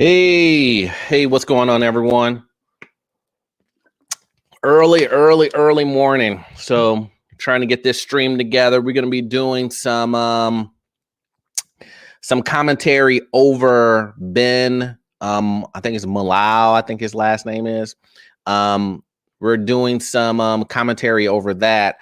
Hey, what's going on, everyone? Early morning. So trying to get this stream together. We're going to be doing some commentary over Ben. I think it's Mallah. I think his last name is. We're doing some commentary over that,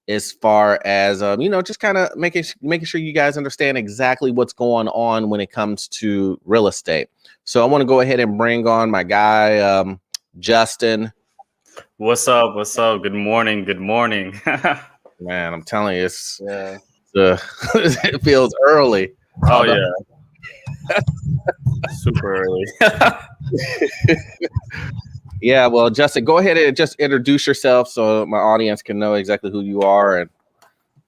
as far as just kind of making sure you guys understand exactly what's going on when it comes to real estate. So I want to go ahead and bring on my guy, Justin. What's up? Good morning. Man, I'm telling you, it feels early. Oh yeah, super early. Yeah, well, Justin, go ahead and just introduce yourself so my audience can know exactly who you are. And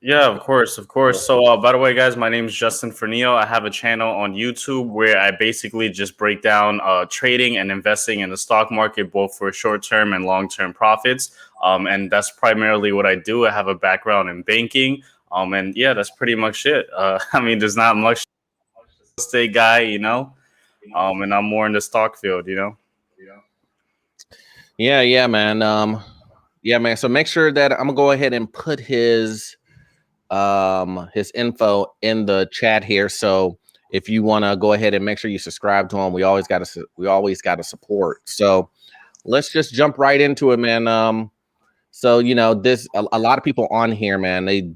yeah, of course. So, by the way, guys, my name is Justin Fernillo. I have a channel on YouTube where I basically just break down trading and investing in the stock market, both for short-term and long-term profits. And that's primarily what I do. I have a background in banking. And yeah, that's pretty much it. I mean, there's not much real estate guy, and I'm more in the stock field, Yeah, man. Man. So make sure that I'm gonna go ahead and put his info in the chat here. So if you want to go ahead and make sure you subscribe to him, we always got to support. So let's just jump right into it, man. So this a lot of people on here, man. They're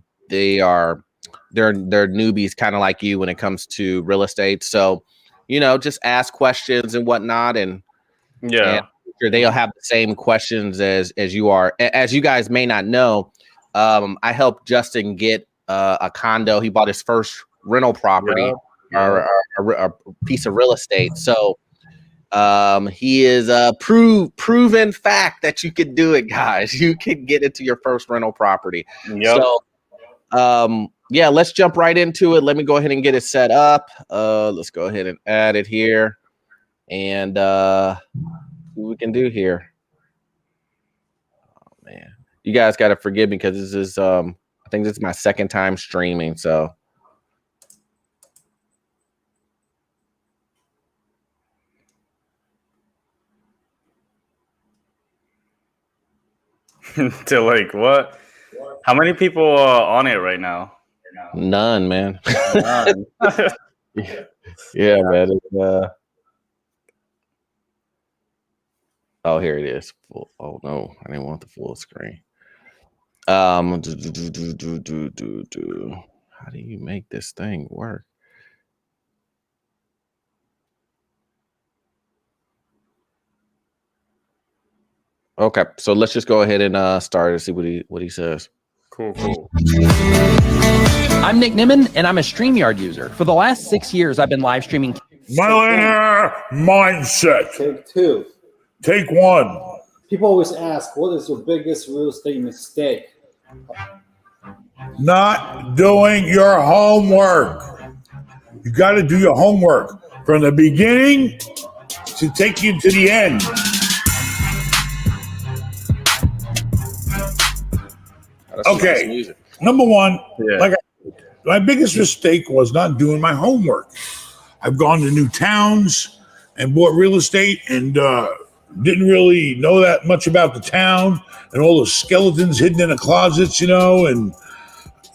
newbies, kind of like you when it comes to real estate. So just ask questions and whatnot, and yeah. And they'll have the same questions as you are. As you guys may not know, I helped Justin get a condo. He bought his first rental property, or a piece of real estate. So he is a proven fact that you can do it, guys. You can get into your first rental property. Yep. So yeah, let's jump right into it. Let me go ahead and get it set up. Let's go ahead and add it here, and what we can do here. Oh man, you guys got to forgive me because this is I think this is my second time streaming. So To like what? How many people are on it right now? none, man. None. Yeah, man. Oh, here it is. Oh no, I didn't want the full screen. How do you make this thing work? Okay, so let's just go ahead and start and see what he says. Cool. I'm Nick Nimmin, and I'm a StreamYard user. For the last 6 years, I've been live streaming. Millionaire mindset. Take two. Take one. People always ask, what is your biggest real estate mistake? Not doing your homework. You got to do your homework from the beginning to take you to the end. Okay, number one, my biggest mistake was not doing my homework. I've gone to new towns and bought real estate and didn't really know that much about the town and all the skeletons hidden in the closets, and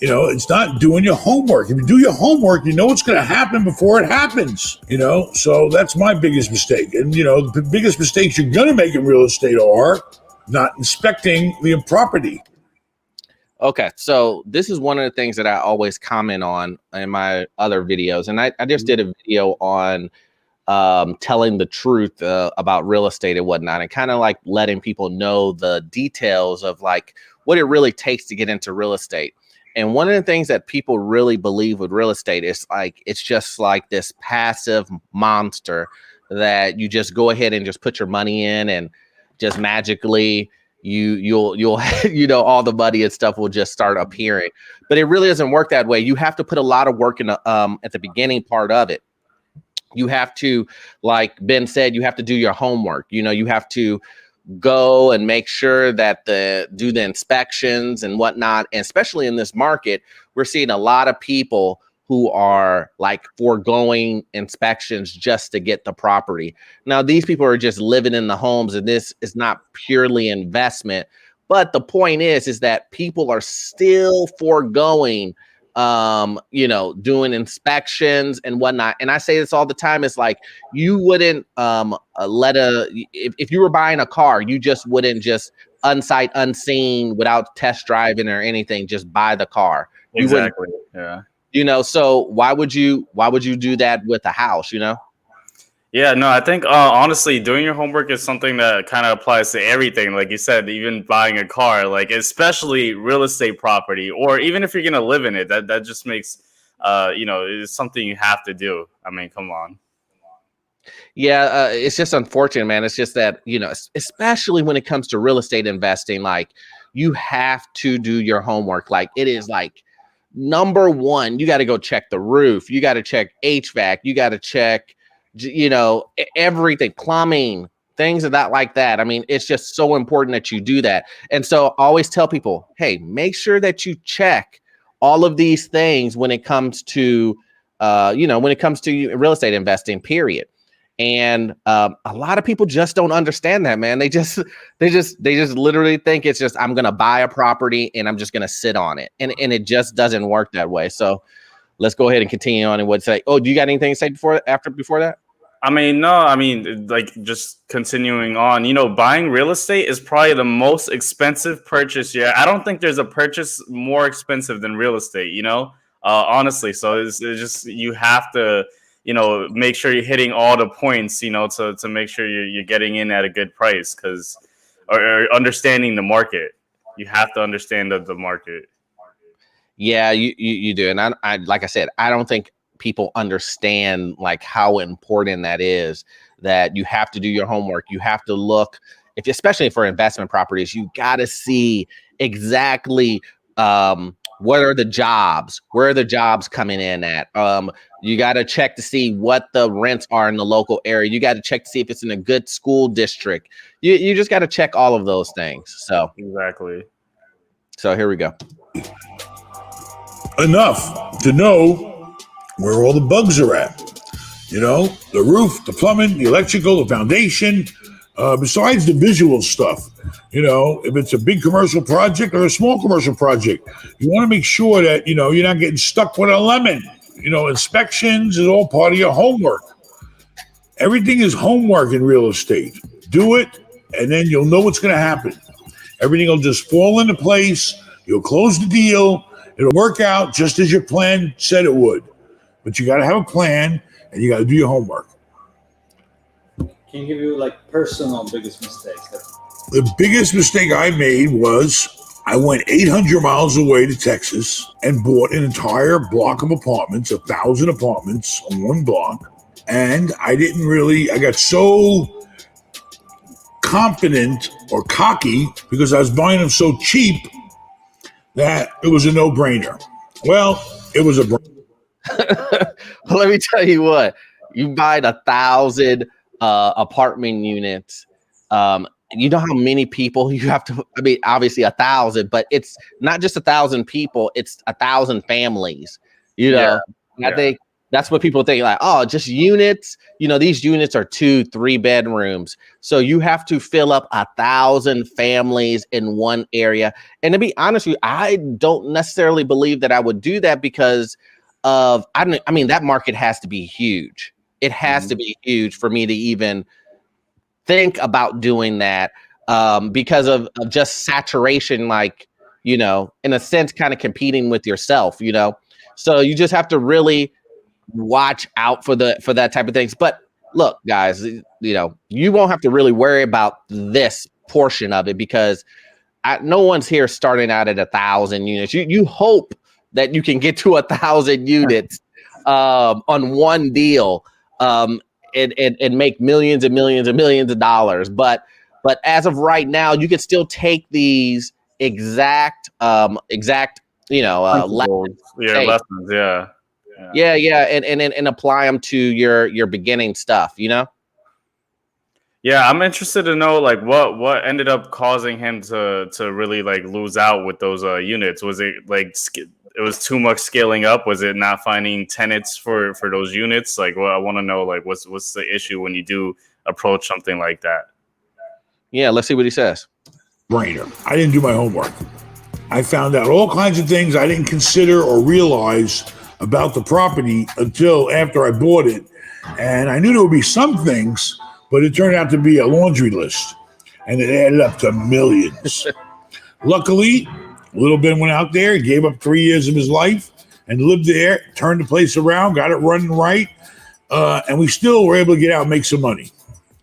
it's not doing your homework. If you do your homework, you know what's going to happen before it happens, so that's my biggest mistake. And, the biggest mistakes you're going to make in real estate are not inspecting the property. Okay, so this is one of the things that I always comment on in my other videos. And I just did a video on telling the truth about real estate and whatnot, and kind of like letting people know the details of like what it really takes to get into real estate. And one of the things that people really believe with real estate is like it's just like this passive monster that you just go ahead and just put your money in, and just magically you'll all the money and stuff will just start appearing. But it really doesn't work that way. You have to put a lot of work in at the beginning part of it. You have to, like Ben said, you have to do your homework. You have to go and make sure that do the inspections and whatnot. And especially in this market, we're seeing a lot of people who are like foregoing inspections just to get the property. Now, these people are just living in the homes, and this is not purely investment. But the point is that people are still foregoing, doing inspections and whatnot. And I say this all the time. It's like you wouldn't if you were buying a car, you just wouldn't just unsight unseen without test driving or anything, just buy the car. Exactly. Yeah. So why would you do that with a house, Yeah, no, I think honestly, doing your homework is something that kind of applies to everything. Like you said, even buying a car, like especially real estate property, or even if you're gonna live in it, that just makes it's something you have to do. I mean, come on. Yeah, it's just unfortunate, man. It's just that, especially when it comes to real estate investing, like you have to do your homework. Like it is like number one, you got to go check the roof. You got to check HVAC. You got to check, everything, plumbing, things of that like that. I mean, it's just so important that you do that. And so I always tell people, hey, make sure that you check all of these things when it comes to, real estate investing, period. And a lot of people just don't understand that, man. They just literally think it's just, I'm going to buy a property and I'm just going to sit on it. And it just doesn't work that way. So let's go ahead and continue on and what say. Oh, do you got anything to say before that? I mean, no, I mean, like just continuing on, buying real estate is probably the most expensive purchase. Yeah. I don't think there's a purchase more expensive than real estate, honestly. So it's just, you have to, make sure you're hitting all the points, to make sure you're getting in at a good price or understanding the market. You have to understand the market. Yeah, you do. And I like I said, I don't think people understand like how important that is, that you have to do your homework. You have to look, especially for investment properties, you got to see exactly where are the jobs coming in at. You got to check to see what the rents are in the local area. You got to check to see if it's in a good school district. You just got to check all of those things. So exactly. So here we go. Enough to know where all the bugs are at. The roof, the plumbing, the electrical, the foundation, besides the visual stuff. If it's a big commercial project or a small commercial project, you want to make sure that, you're not getting stuck with a lemon. Inspections is all part of your homework. Everything is homework in real estate. Do it, and then you'll know what's going to happen. Everything will just fall into place. You'll close the deal. It'll work out just as your plan said it would. But you got to have a plan, and you got to do your homework. Can you give you like personal biggest mistakes? The biggest mistake I made was I went 800 miles away to Texas and bought an entire block of apartments, 1,000 apartments on one block. And I got so confident or cocky because I was buying them so cheap that it was a no-brainer. Well, it was a Well, let me tell you what, you buy 1,000 apartment units. You know how many people you have to, I mean, obviously 1,000, but it's not just 1,000 people, it's 1,000 families, I think that's what people think, like, oh, just units, these units are 2-3 bedrooms. So you have to fill up 1,000 families in one area. And to be honest with you, I don't necessarily believe that I would do that because of, that market has to be huge. It has to be huge for me to even think about doing that, because of just saturation, like, in a sense, kind of competing with yourself, so you just have to really watch out for that type of things. But look, guys, you won't have to really worry about this portion of it because no one's here starting out at 1,000 units. You hope that you can get to 1,000 units on one deal, and make millions and millions and millions of dollars. But as of right now, you can still take these exact lessons. Yeah, and apply them to your beginning stuff. Yeah, I'm interested to know like what ended up causing him to really like lose out with those units. Was it like it was too much scaling up? Was it not finding tenants for those units? Like, well, I want to know, like, what's the issue when you do approach something like that? Yeah, let's see what he says. Brainer. I didn't do my homework. I found out all kinds of things I didn't consider or realize about the property until after I bought it. And I knew there would be some things, but it turned out to be a laundry list. And it added up to millions. Luckily, little Ben went out there, gave up 3 years of his life and lived there, turned the place around, got it running right. And we still were able to get out and make some money.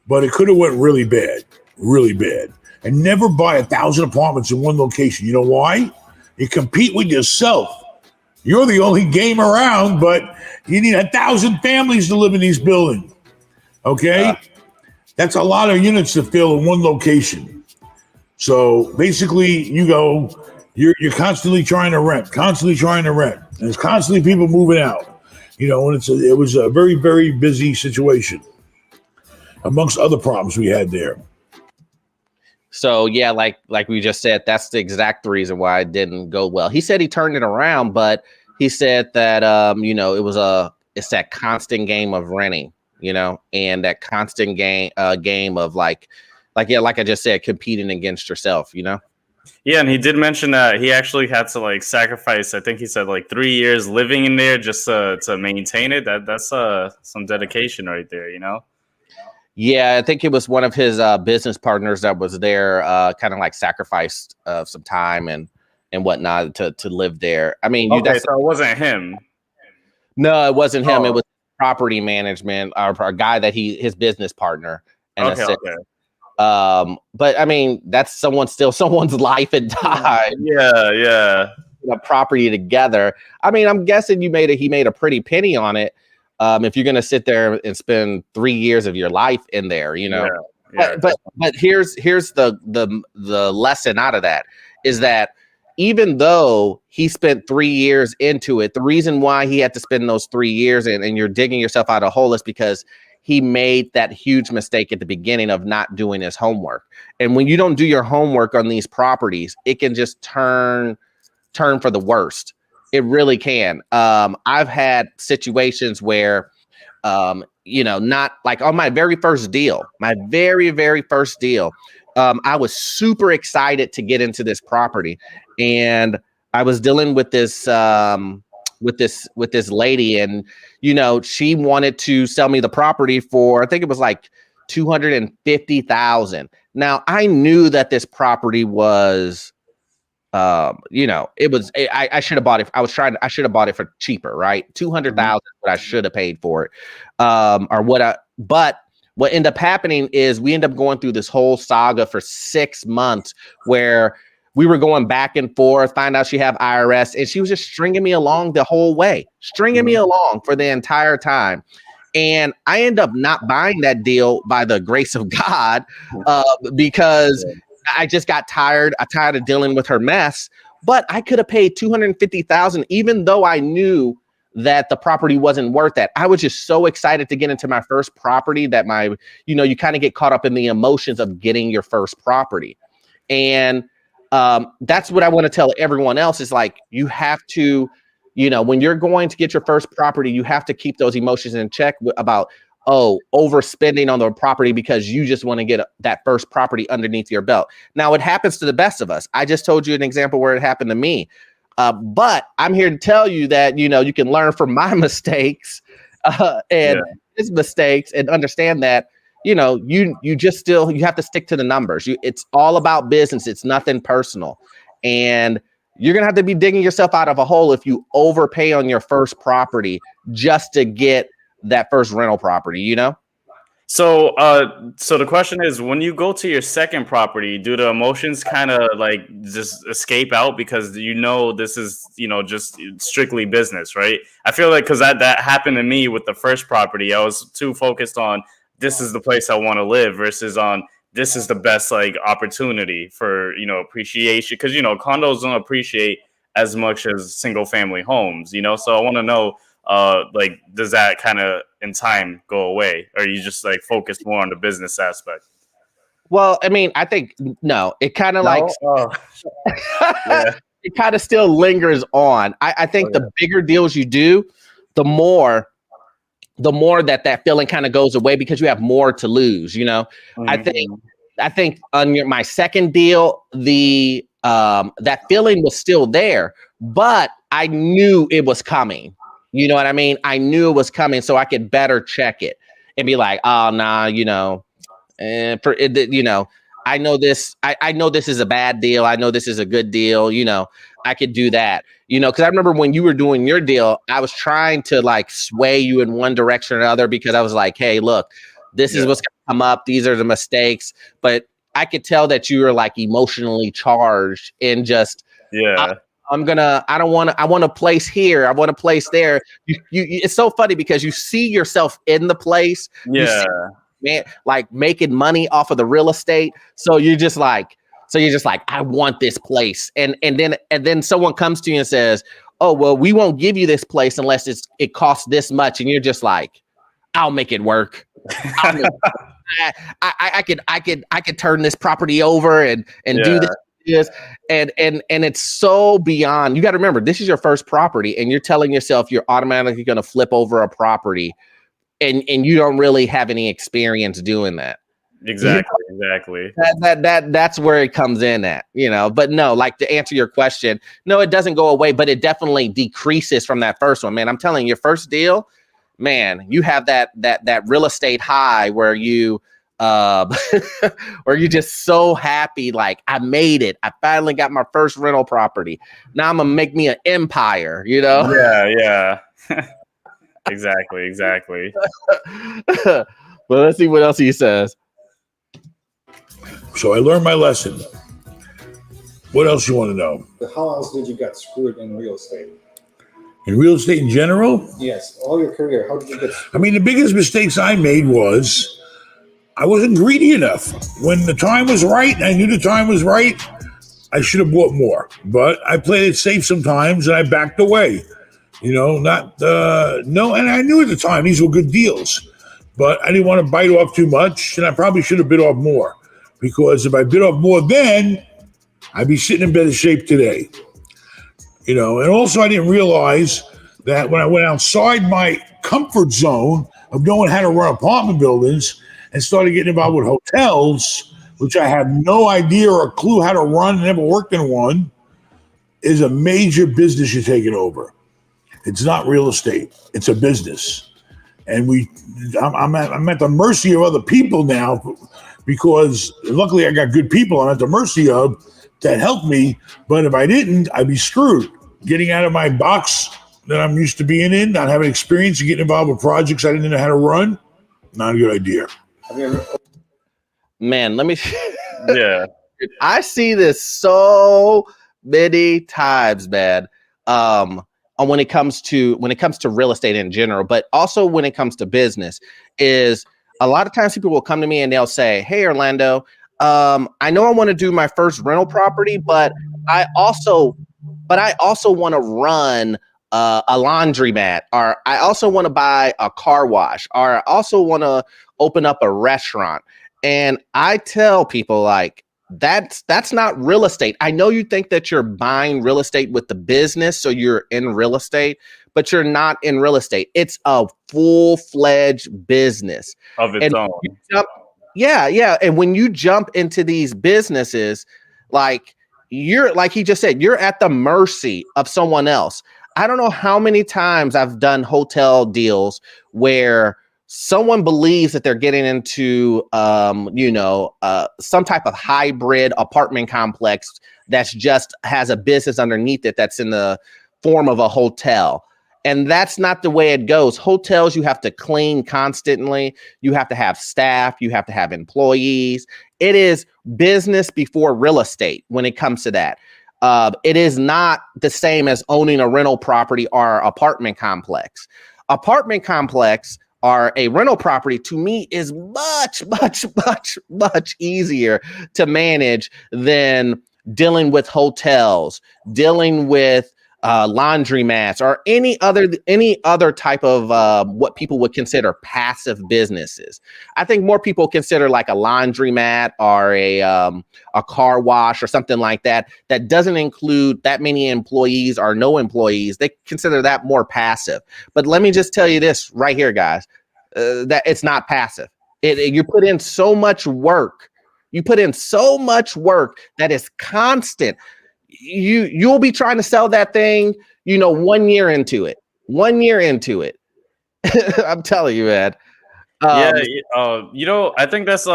But it could have went really bad, really bad. And never buy 1,000 apartments in one location. You know why? You compete with yourself. You're the only game around, but you need 1,000 families to live in these buildings. Okay? That's a lot of units to fill in one location. So basically, you're constantly trying to rent. And there's constantly people moving out. And it was a very, very busy situation, amongst other problems we had there. So yeah, like we just said, that's the exact reason why it didn't go well. He said he turned it around, but he said that it's that constant game of renting, and that constant game of like I just said, competing against yourself, Yeah, and he did mention that he actually had to like sacrifice, I think he said like 3 years living in there just to maintain it. That's some dedication right there, Yeah, I think it was one of his business partners that was there, kind of like sacrificed some time and whatnot to live there. I mean, so it wasn't him. No, it wasn't him. It was property management, or a guy that his business partner. And okay. But I mean, that's someone's life and time. Yeah. A property together. I mean, I'm guessing he made a pretty penny on it. If you're going to sit there and spend 3 years of your life in there, Yeah. But here's the lesson out of that is that even though he spent 3 years into it, the reason why he had to spend those 3 years and you're digging yourself out of a hole is because he made that huge mistake at the beginning of not doing his homework. And when you don't do your homework on these properties, it can just turn for the worst. It really can. I've had situations where, not like on my very first deal, I was super excited to get into this property, and I was dealing with this lady, and she wanted to sell me the property for, I think it was like $250,000. Now I knew that this property was, it was, I should have bought it. I should have bought it for cheaper, right? 200,000, what I should have paid for it. But what ended up happening is we ended up going through this whole saga for 6 months where we were going back and forth, find out she have IRS, and she was just stringing me along the whole way, stringing me along for the entire time. And I ended up not buying that deal by the grace of God, because I just got tired. I tired of dealing with her mess, but I could have paid $250,000, even though I knew that the property wasn't worth that. I was just so excited to get into my first property that you kind of get caught up in the emotions of getting your first property. And that's what I want to tell everyone else is like, you have to, when you're going to get your first property, you have to keep those emotions in check about, overspending on the property because you just want to get that first property underneath your belt. Now, it happens to the best of us. I just told you an example where it happened to me. But I'm here to tell you that, you can learn from my mistakes and his mistakes and understand that, you have to stick to the numbers. It's all about business. It's nothing personal. And you're going to have to be digging yourself out of a hole if you overpay on your first property just to get that first rental property, So the question is, when you go to your second property, do the emotions kind of like just escape out because this is, just strictly business, right? I feel like because that happened to me with the first property, I was too focused on this is the place I want to live versus on this is the best like opportunity for, appreciation. Because, condos don't appreciate as much as single family homes, so I want to know, does that kind of in time go away, or are you just like focused more on the business aspect? Well, I mean, I think no, it kind of it kind of still lingers on. I think the bigger deals you do, the more that feeling kind of goes away because you have more to lose. You know, I think on my second deal, the that feeling was still there, but I knew it was coming. You know what I mean? I knew it was coming, so I could better check it and be like, oh nah, you know, for it, you know, I know this. I know this is a bad deal. I know this is a good deal. You know, I could do that. You know, because I remember when you were doing your deal, I was trying to like sway you in one direction or another because I was like, hey, look, this is what's going to come up. These are the mistakes. But I could tell that you were like emotionally charged and just, I want a place here. I want a place there. It's so funny because you see yourself in the place. Yeah. Man, like making money off of the real estate. So you're just like, I want this place. And then someone comes to you and says, oh, well, we won't give you this place unless it costs this much. And you're just like, I'll make it work. I could turn this property over and do this. And it's so beyond. You got to remember, this is your first property, and you're telling yourself you're automatically going to flip over a property, and you don't really have any experience doing that. Exactly. That's where it comes in at, you know. But no, like to answer your question, no, it doesn't go away, but it definitely decreases from that first one. Man, I'm telling you, your first deal, man, you have that real estate high where you where you're just so happy, like I made it. I finally got my first rental property. Now I'm gonna make me an empire, you know? Yeah. Exactly. Well, let's see what else he says. So I learned my lesson. What else you want to know? How else did you get screwed in real estate? In real estate in general? Yes, all your career. How did you get screwed? I mean, the biggest mistakes I made was I wasn't greedy enough. When the time was right, I knew the time was right, I should have bought more. But I played it safe sometimes, and I backed away. You know, and I knew at the time these were good deals. But I didn't want to bite off too much, and I probably should have bit off more. Because if I bit off more then, I'd be sitting in better shape today. You know, and also I didn't realize that when I went outside my comfort zone of knowing how to run apartment buildings and started getting involved with hotels, which I had no idea or a clue how to run, never worked in one, is a major business you're taking over. It's not real estate. It's a business. And I'm at the mercy of other people now because luckily I got good people I'm at the mercy of that help me. But if I didn't, I'd be screwed. Getting out of my box that I'm used to being in, not having experience and getting involved with projects I didn't know how to run, not a good idea. Man, let me... Yeah. I see this so many times, man. When it comes to real estate in general, but also when it comes to business, is a lot of times people will come to me and they'll say, hey, Orlando, I know I want to do my first rental property, but I also want to run a laundromat, or I also want to buy a car wash, or I also want to open up a restaurant. And I tell people, like, that's not real estate. I know you think that you're buying real estate with the business, so you're in real estate, but you're not in real estate. It's a full-fledged business of its own. Yeah. And when you jump into these businesses, like he just said, you're at the mercy of someone else. I don't know how many times I've done hotel deals where someone believes that they're getting into, some type of hybrid apartment complex that's just has a business underneath it that's in the form of a hotel. And that's not the way it goes. Hotels, you have to clean constantly. You have to have staff. You have to have employees. It is business before real estate when it comes to that. It is not the same as owning a rental property or apartment complex. Apartment complex or a rental property, to me, is much, much, much, much easier to manage than dealing with hotels, dealing with laundromats, or any other type of what people would consider passive businesses. I think more people consider like a laundromat or a car wash or something like that doesn't include that many employees or no employees. They consider that more passive. But let me just tell you this right here, guys, that it's not passive. You put in so much work. You put in so much work that is constant. You'll be trying to sell that thing, 1 year into it. 1 year into it. I'm telling you, man. I think that's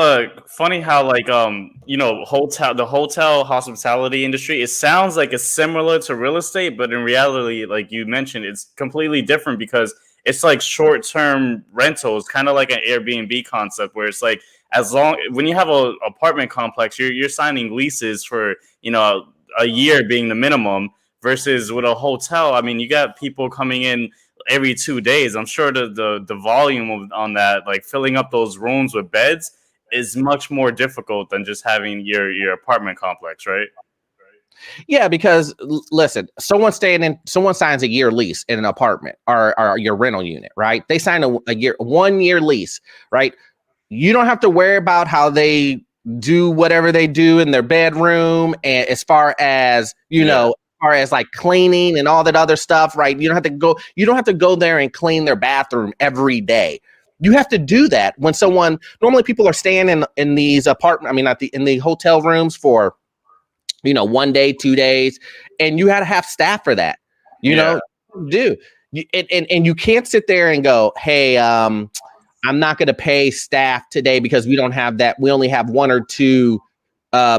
funny how the hotel hospitality industry, it sounds like it's similar to real estate, but in reality, like you mentioned, it's completely different because it's like short-term rentals, kind of like an Airbnb concept, where it's like when you have an apartment complex, you're signing leases for a year being the minimum, versus with a hotel, I mean, you got people coming in every 2 days. I'm sure the volume on that, like filling up those rooms with beds, is much more difficult than just having your apartment complex, right? Yeah, because listen, someone signs a year lease in an apartment or your rental unit, right? They sign a 1 year lease, right? You don't have to worry about how they do whatever they do in their bedroom, and as far as like cleaning and all that other stuff, right? You don't have to go there and clean their bathroom every day. You have to do that when normally people are staying in these in the hotel rooms for 1 day, 2 days, and you had to have staff for that. And you can't sit there and go, hey, I'm not going to pay staff today because we don't have that. We only have 1 or 2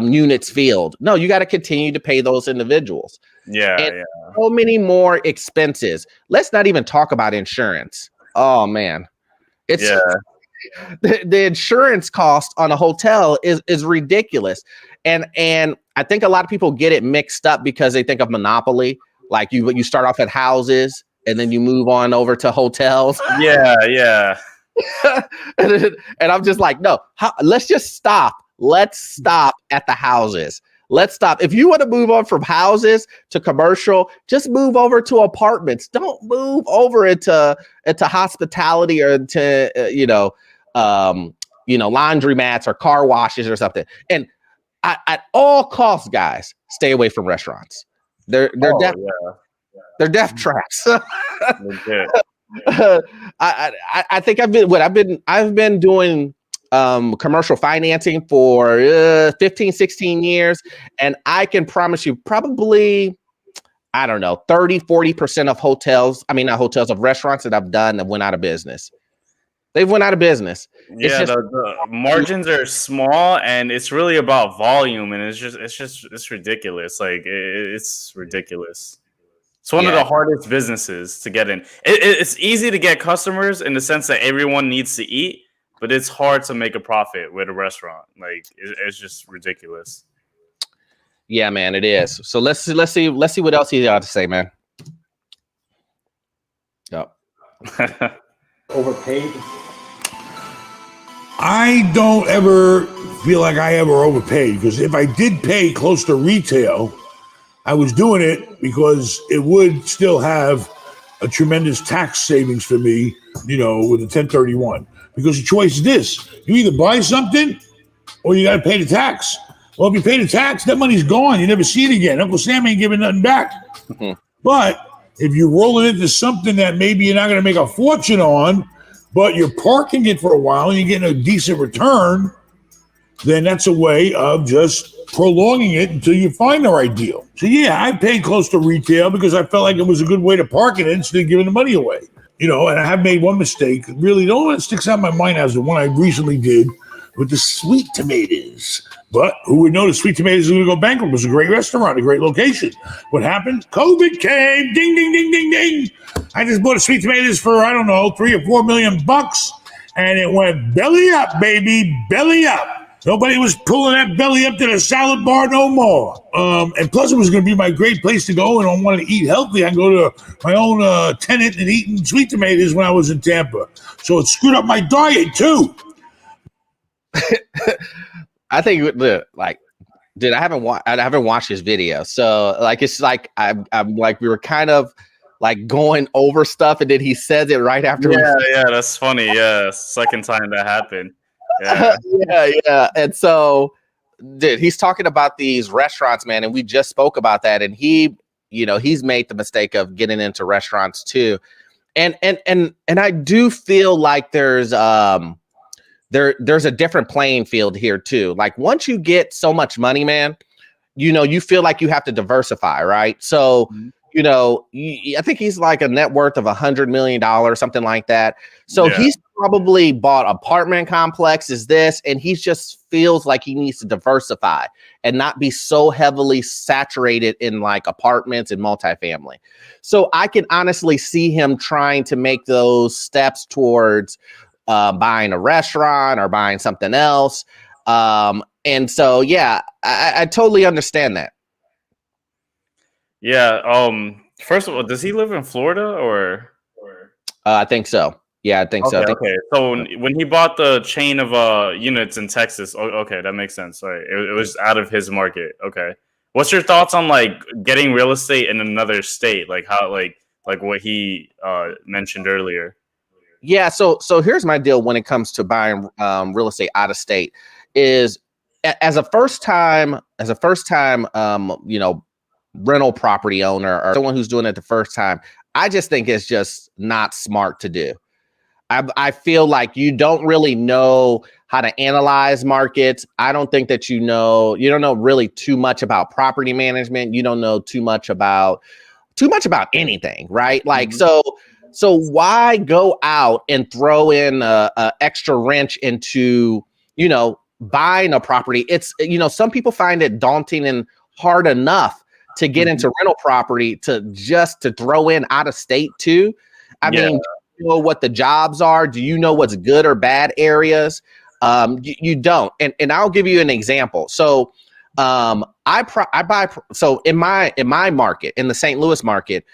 units filled. No, you got to continue to pay those individuals. So many more expenses. Let's not even talk about insurance. Oh man, the insurance cost on a hotel is ridiculous, and I think a lot of people get it mixed up because they think of monopoly. Like you start off at houses and then you move on over to hotels. Yeah. And I'm just like, no, let's just stop. Let's stop at the houses. Let's stop. If you want to move on from houses to commercial, just move over to apartments. Don't move over into hospitality or to laundromats or car washes or something. And at all costs, guys, stay away from restaurants. They're death traps. I think I've been doing commercial financing for 15, 16 years. And I can promise you probably, I don't know, 30, 40% of of restaurants that I've done that went out of business. They've went out of business. Yeah, the margins are small, and it's really about volume, and it's ridiculous. Like it's ridiculous. It's one of the hardest businesses to get in. It's easy to get customers in the sense that everyone needs to eat, but it's hard to make a profit with a restaurant. Like it's just ridiculous. Yeah, man, it is. So let's see what else he got to say, man. Yep. Overpaid. I don't ever feel like I ever overpaid, because if I did pay close to retail, I was doing it because it would still have a tremendous tax savings for me, with a 1031. Because the choice is this: you either buy something or you got to pay the tax. Well, if you pay the tax, that money's gone. You never see it again. Uncle Sam ain't giving nothing back. But if you roll it into something that maybe you're not going to make a fortune on, but you're parking it for a while and you're getting a decent return, then that's a way of just prolonging it until you find the right deal. So yeah, I paid close to retail because I felt like it was a good way to park it instead of giving the money away. And I have made one mistake. Really, the only one that sticks out in my mind as the one I recently did with the sweet tomatoes. But who would know the sweet tomatoes are going to go bankrupt? It was a great restaurant, a great location. What happened? COVID came. Ding, ding, ding, ding, ding. I just bought a sweet tomatoes for, I don't know, $3 or $4 million, and it went belly up, baby, belly up. Nobody was pulling that belly up to the salad bar no more. And plus, it was going to be my great place to go, and I wanted to eat healthy. I go to my own tenant and eating sweet tomatoes when I was in Tampa. So it screwed up my diet, too. I think Dude, I haven't watched his video. So like it's like I'm like we were kind of like going over stuff, and then he says it right after. Yeah, that's funny. Yeah, second time that happened. Yeah, yeah. And so, dude, he's talking about these restaurants, man, and we just spoke about that. And he's made the mistake of getting into restaurants too. And I do feel like there's a different playing field here too. Like once you get so much money, man, you feel like you have to diversify, right? So, I think he's like a net worth of $100 million, something like that. So he's probably bought apartment complexes, and he just feels like he needs to diversify and not be so heavily saturated in like apartments and multifamily. So I can honestly see him trying to make those steps towards buying a restaurant or buying something else. And so, yeah, I totally understand that. Yeah. First of all, does he live in Florida or? I think so. Yeah, I think so. Okay. So when he bought the chain of units in Texas, okay, that makes sense. Right. It was out of his market. Okay. What's your thoughts on like getting real estate in another state? Like how like what he mentioned earlier. Yeah. So here's my deal when it comes to buying real estate out of state is as a first time rental property owner or someone who's doing it the first time, I just think it's just not smart to do. I feel like you don't really know how to analyze markets. I don't think that you don't know really too much about property management. You don't know too much about anything, right? Like, so why go out and throw in a extra wrench into, buying a property? It's, some people find it daunting and hard enough to get into rental property to throw in out of state too. I mean, you know what the jobs are? Do you know what's good or bad areas? You don't. And I'll give you an example. So I buy. So in my market, in the St. Louis market,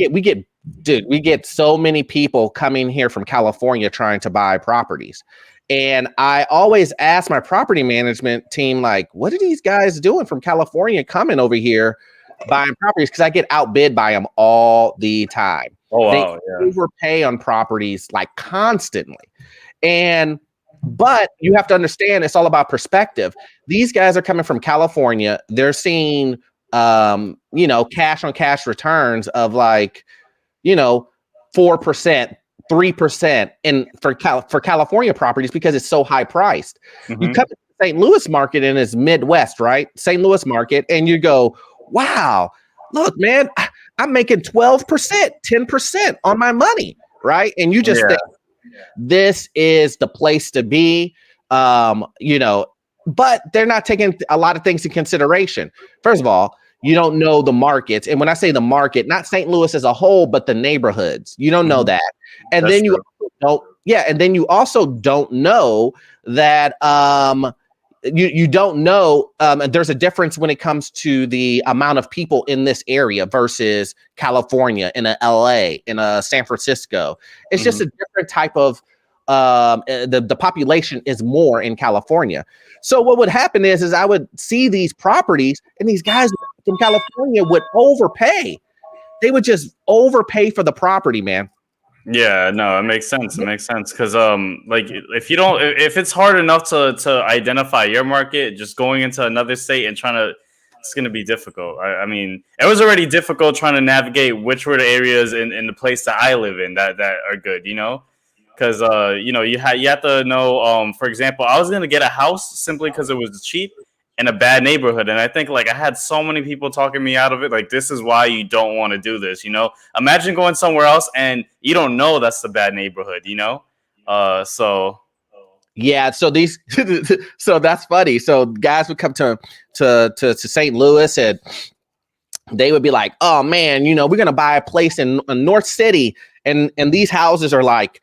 we get so many people coming here from California trying to buy properties. And I always ask my property management team, like, what are these guys doing from California coming over here buying properties? Because I get outbid by them all the time. Oh, wow. They overpay on properties like constantly. But you have to understand, it's all about perspective. These guys are coming from California. They're seeing, cash on cash returns of like, 4%, 3% for California properties because it's so high priced. You come to the St. Louis market and it's Midwest, right? St. Louis market, and you go, wow, look, man, I'm making 12%, 10% on my money, right? And you just think this is the place to be, but they're not taking a lot of things into consideration. First of all, you don't know the markets. And when I say the market, not St. Louis as a whole, but the neighborhoods, you don't know that. And then you also don't know that you don't know there's a difference when it comes to the amount of people in this area versus California, in a LA, in a San Francisco. It's just a different type of the population is more in California. So what would happen is I would see these properties and these guys from California would overpay. They would just overpay for the property, man. Yeah, no, it makes sense. It makes sense because like if it's hard enough to identify your market, just going into another state and it's going to be difficult. I mean, it was already difficult trying to navigate which were the areas in the place that I live in that are good, because you have to know. For example, I was going to get a house simply because it was cheap in a bad neighborhood, and I think like I had so many people talking me out of it. Like, this is why you don't want to do this. Imagine going somewhere else and you don't know that's the bad neighborhood. So yeah, so so that's funny. So guys would come to St. Louis and they would be like, oh man, we're gonna buy a place in North City, and these houses are like,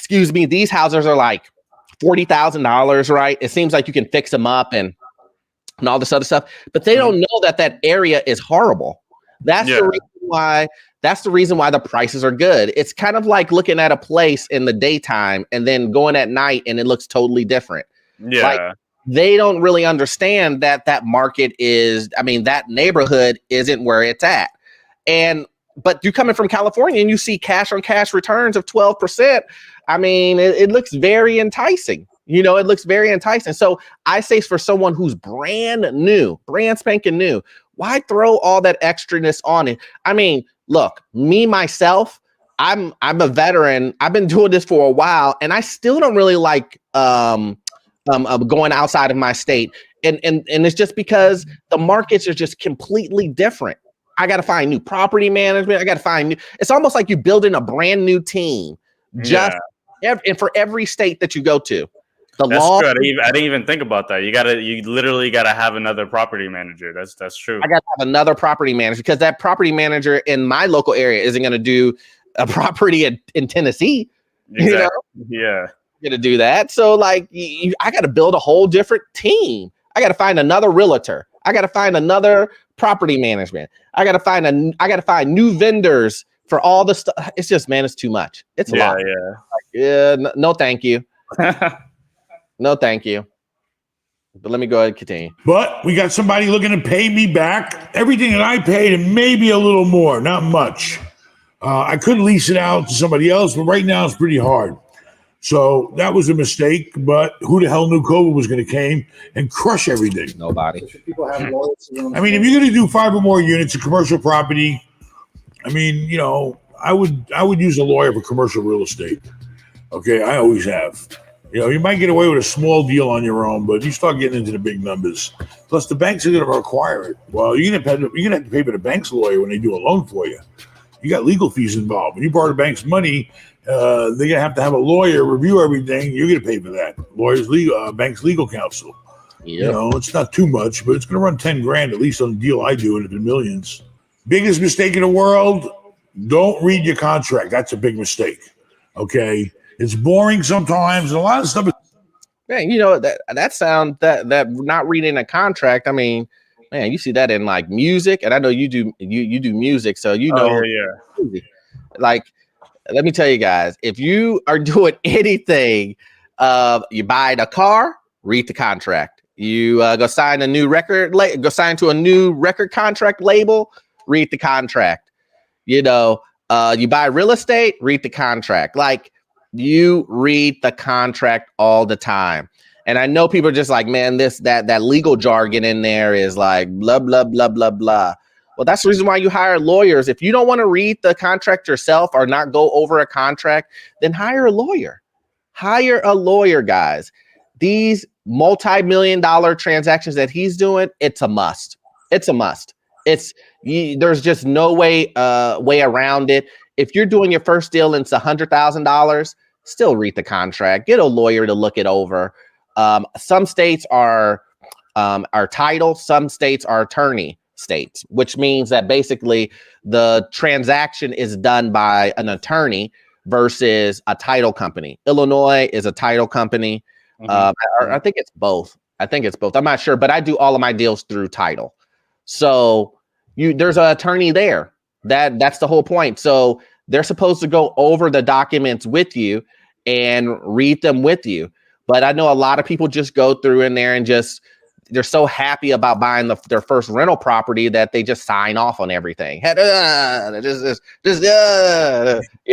these houses are like $40,000, right? It seems like you can fix them up and all this other stuff, but they don't know that area is horrible. That's the reason why the prices are good. It's kind of like looking at a place in the daytime and then going at night and it looks totally different. Yeah. Like, they don't really understand that that market is, I mean, that neighborhood isn't where it's at. But you coming from California and you see cash on cash returns of 12%. I mean, it looks very enticing. You know, it looks very enticing. So I say for someone who's brand spanking new, why throw all that extraness on it? I mean, look, me, myself, I'm a veteran. I've been doing this for a while, and I still don't really like going outside of my state. And it's just because the markets are just completely different. I got to find new property management. I got to find new. It's almost like you're building a brand new team just and for every state that you go to. That's true. I didn't even think about that. You literally gotta have another property manager. That's true. I gotta have another property manager because that property manager in my local area isn't gonna do a property in Tennessee. Exactly. You know? Yeah. Gonna do that. So like I gotta build a whole different team. I gotta find another realtor. I gotta find another property management. I gotta find new vendors for all the stuff. It's just, man, it's too much. It's a lot. Yeah. Like, no, thank you. No, thank you. But let me go ahead and continue. But we got somebody looking to pay me back everything that I paid and maybe a little more, not much. I could lease it out to somebody else, but right now it's pretty hard. So that was a mistake. But who the hell knew COVID was going to come and crush everything? Nobody. People have lawyers. I mean, if you're going to do 5 or more units of commercial property, I mean, you know, I would use a lawyer for commercial real estate. Okay, I always have. You know, you might get away with a small deal on your own, but you start getting into the big numbers. Plus, the banks are going to require it. Well, you're going to have to pay for the bank's lawyer when they do a loan for you. You got legal fees involved. When you borrow the bank's money, they're going to have a lawyer review everything. You're going to pay for that. Lawyers, bank's legal counsel. Yep. You know, it's not too much, but it's going to run $10,000 at least on the deal I do, and it's in millions. Biggest mistake in the world: don't read your contract. That's a big mistake. Okay. It's boring sometimes, and a lot of stuff. Man, you know that not reading a contract. I mean, man, you see that in like music, and I know you do music, so you know. Oh, yeah. Like, let me tell you guys, if you are doing anything, you buying a car, read the contract. You go sign a new record, go sign to a new record contract label, read the contract. You know, you buy real estate, read the contract. Like, you read the contract all the time. And I know people are just like, man, that legal jargon in there is like blah, blah, blah, blah, blah. Well, that's the reason why you hire lawyers. If you don't want to read the contract yourself or not go over a contract, then hire a lawyer. Hire a lawyer, guys. These multi-million-dollar transactions that he's doing, it's a must. It's a must. There's just no way around it. If you're doing your first deal and it's $100,000, still read the contract. Get a lawyer to look it over. Some states are title, some states are attorney states, which means that basically the transaction is done by an attorney versus a title company. Illinois is a title company. I think it's both. I'm not sure, but I do all of my deals through title. So there's an attorney there. That's the whole point. So they're supposed to go over the documents with you and read them with you. But I know a lot of people just go through in there and they're so happy about buying their first rental property that they just sign off on everything. You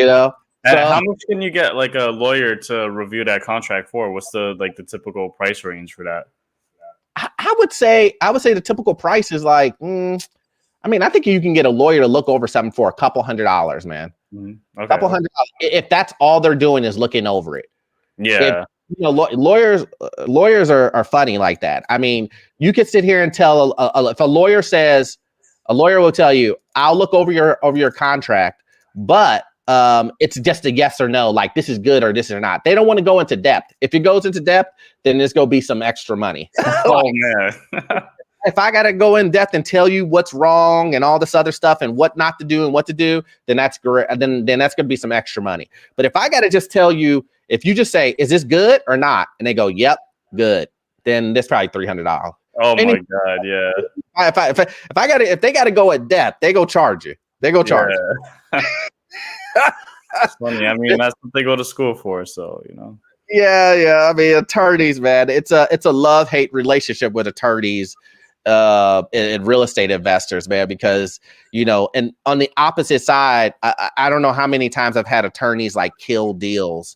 know. So, how much can you get like a lawyer to review that contract for? What's the typical price range for that? I would say the typical price is like, I mean, I think you can get a lawyer to look over something for a couple $100, man. Okay. A couple $100 if that's all they're doing is looking over it. Yeah. You know, lawyers are funny like that. I mean, you could sit here and tell if a lawyer will tell you, I'll look over your contract, but it's just a yes or no, like this is good or this is not. They don't want to go into depth. If it goes into depth, then there's gonna be some extra money. Oh man. If I gotta go in depth and tell you what's wrong and all this other stuff and what not to do and what to do, then that's great. Then that's gonna be some extra money. But if I gotta just tell you, if you just say, "Is this good or not?" and they go, "Yep, good," then that's probably $300. Oh my god, yeah. If they gotta go in depth, they go charge you. They go charge. Yeah. It's funny. I mean, that's what they go to school for. So you know. Yeah. I mean, attorneys, man, it's a love-hate relationship with attorneys, and real estate investors, man, because and on the opposite side, I don't know how many times I've had attorneys like kill deals.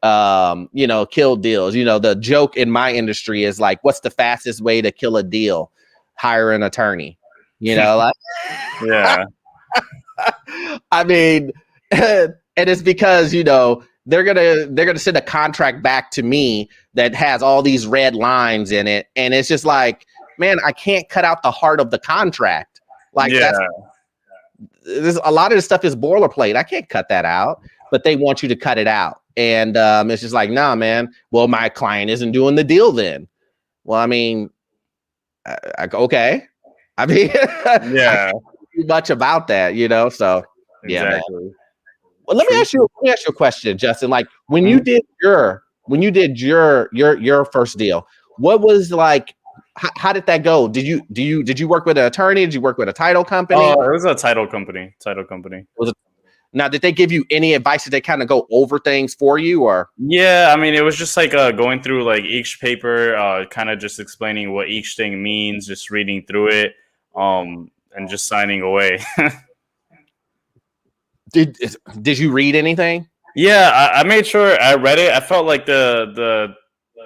Kill deals. The joke in my industry is like, what's the fastest way to kill a deal? Hire an attorney. Like, Yeah. I mean, and it's because they're gonna send a contract back to me that has all these red lines in it, and it's just like, man, I can't cut out the heart of the contract. Like, Yeah. there's a lot of this stuff is boilerplate. I can't cut that out, but they want you to cut it out, and it's just like, nah, man. Well, my client isn't doing the deal then. Well, I mean, okay. I mean, Yeah. too much about that, So yeah, man. Exactly. Well, let me ask you a question, Justin. Like, when you did your first deal, what was like? How did that go? Did you work with an attorney? Did you work with a title company? Oh, it was a title company. Now, did they give you any advice? Did they kind of go over things for you, or? Yeah, I mean, it was just like going through like each paper, kind of just explaining what each thing means, just reading through it, and just signing away. Did you read anything? Yeah, I made sure I read it. I felt like the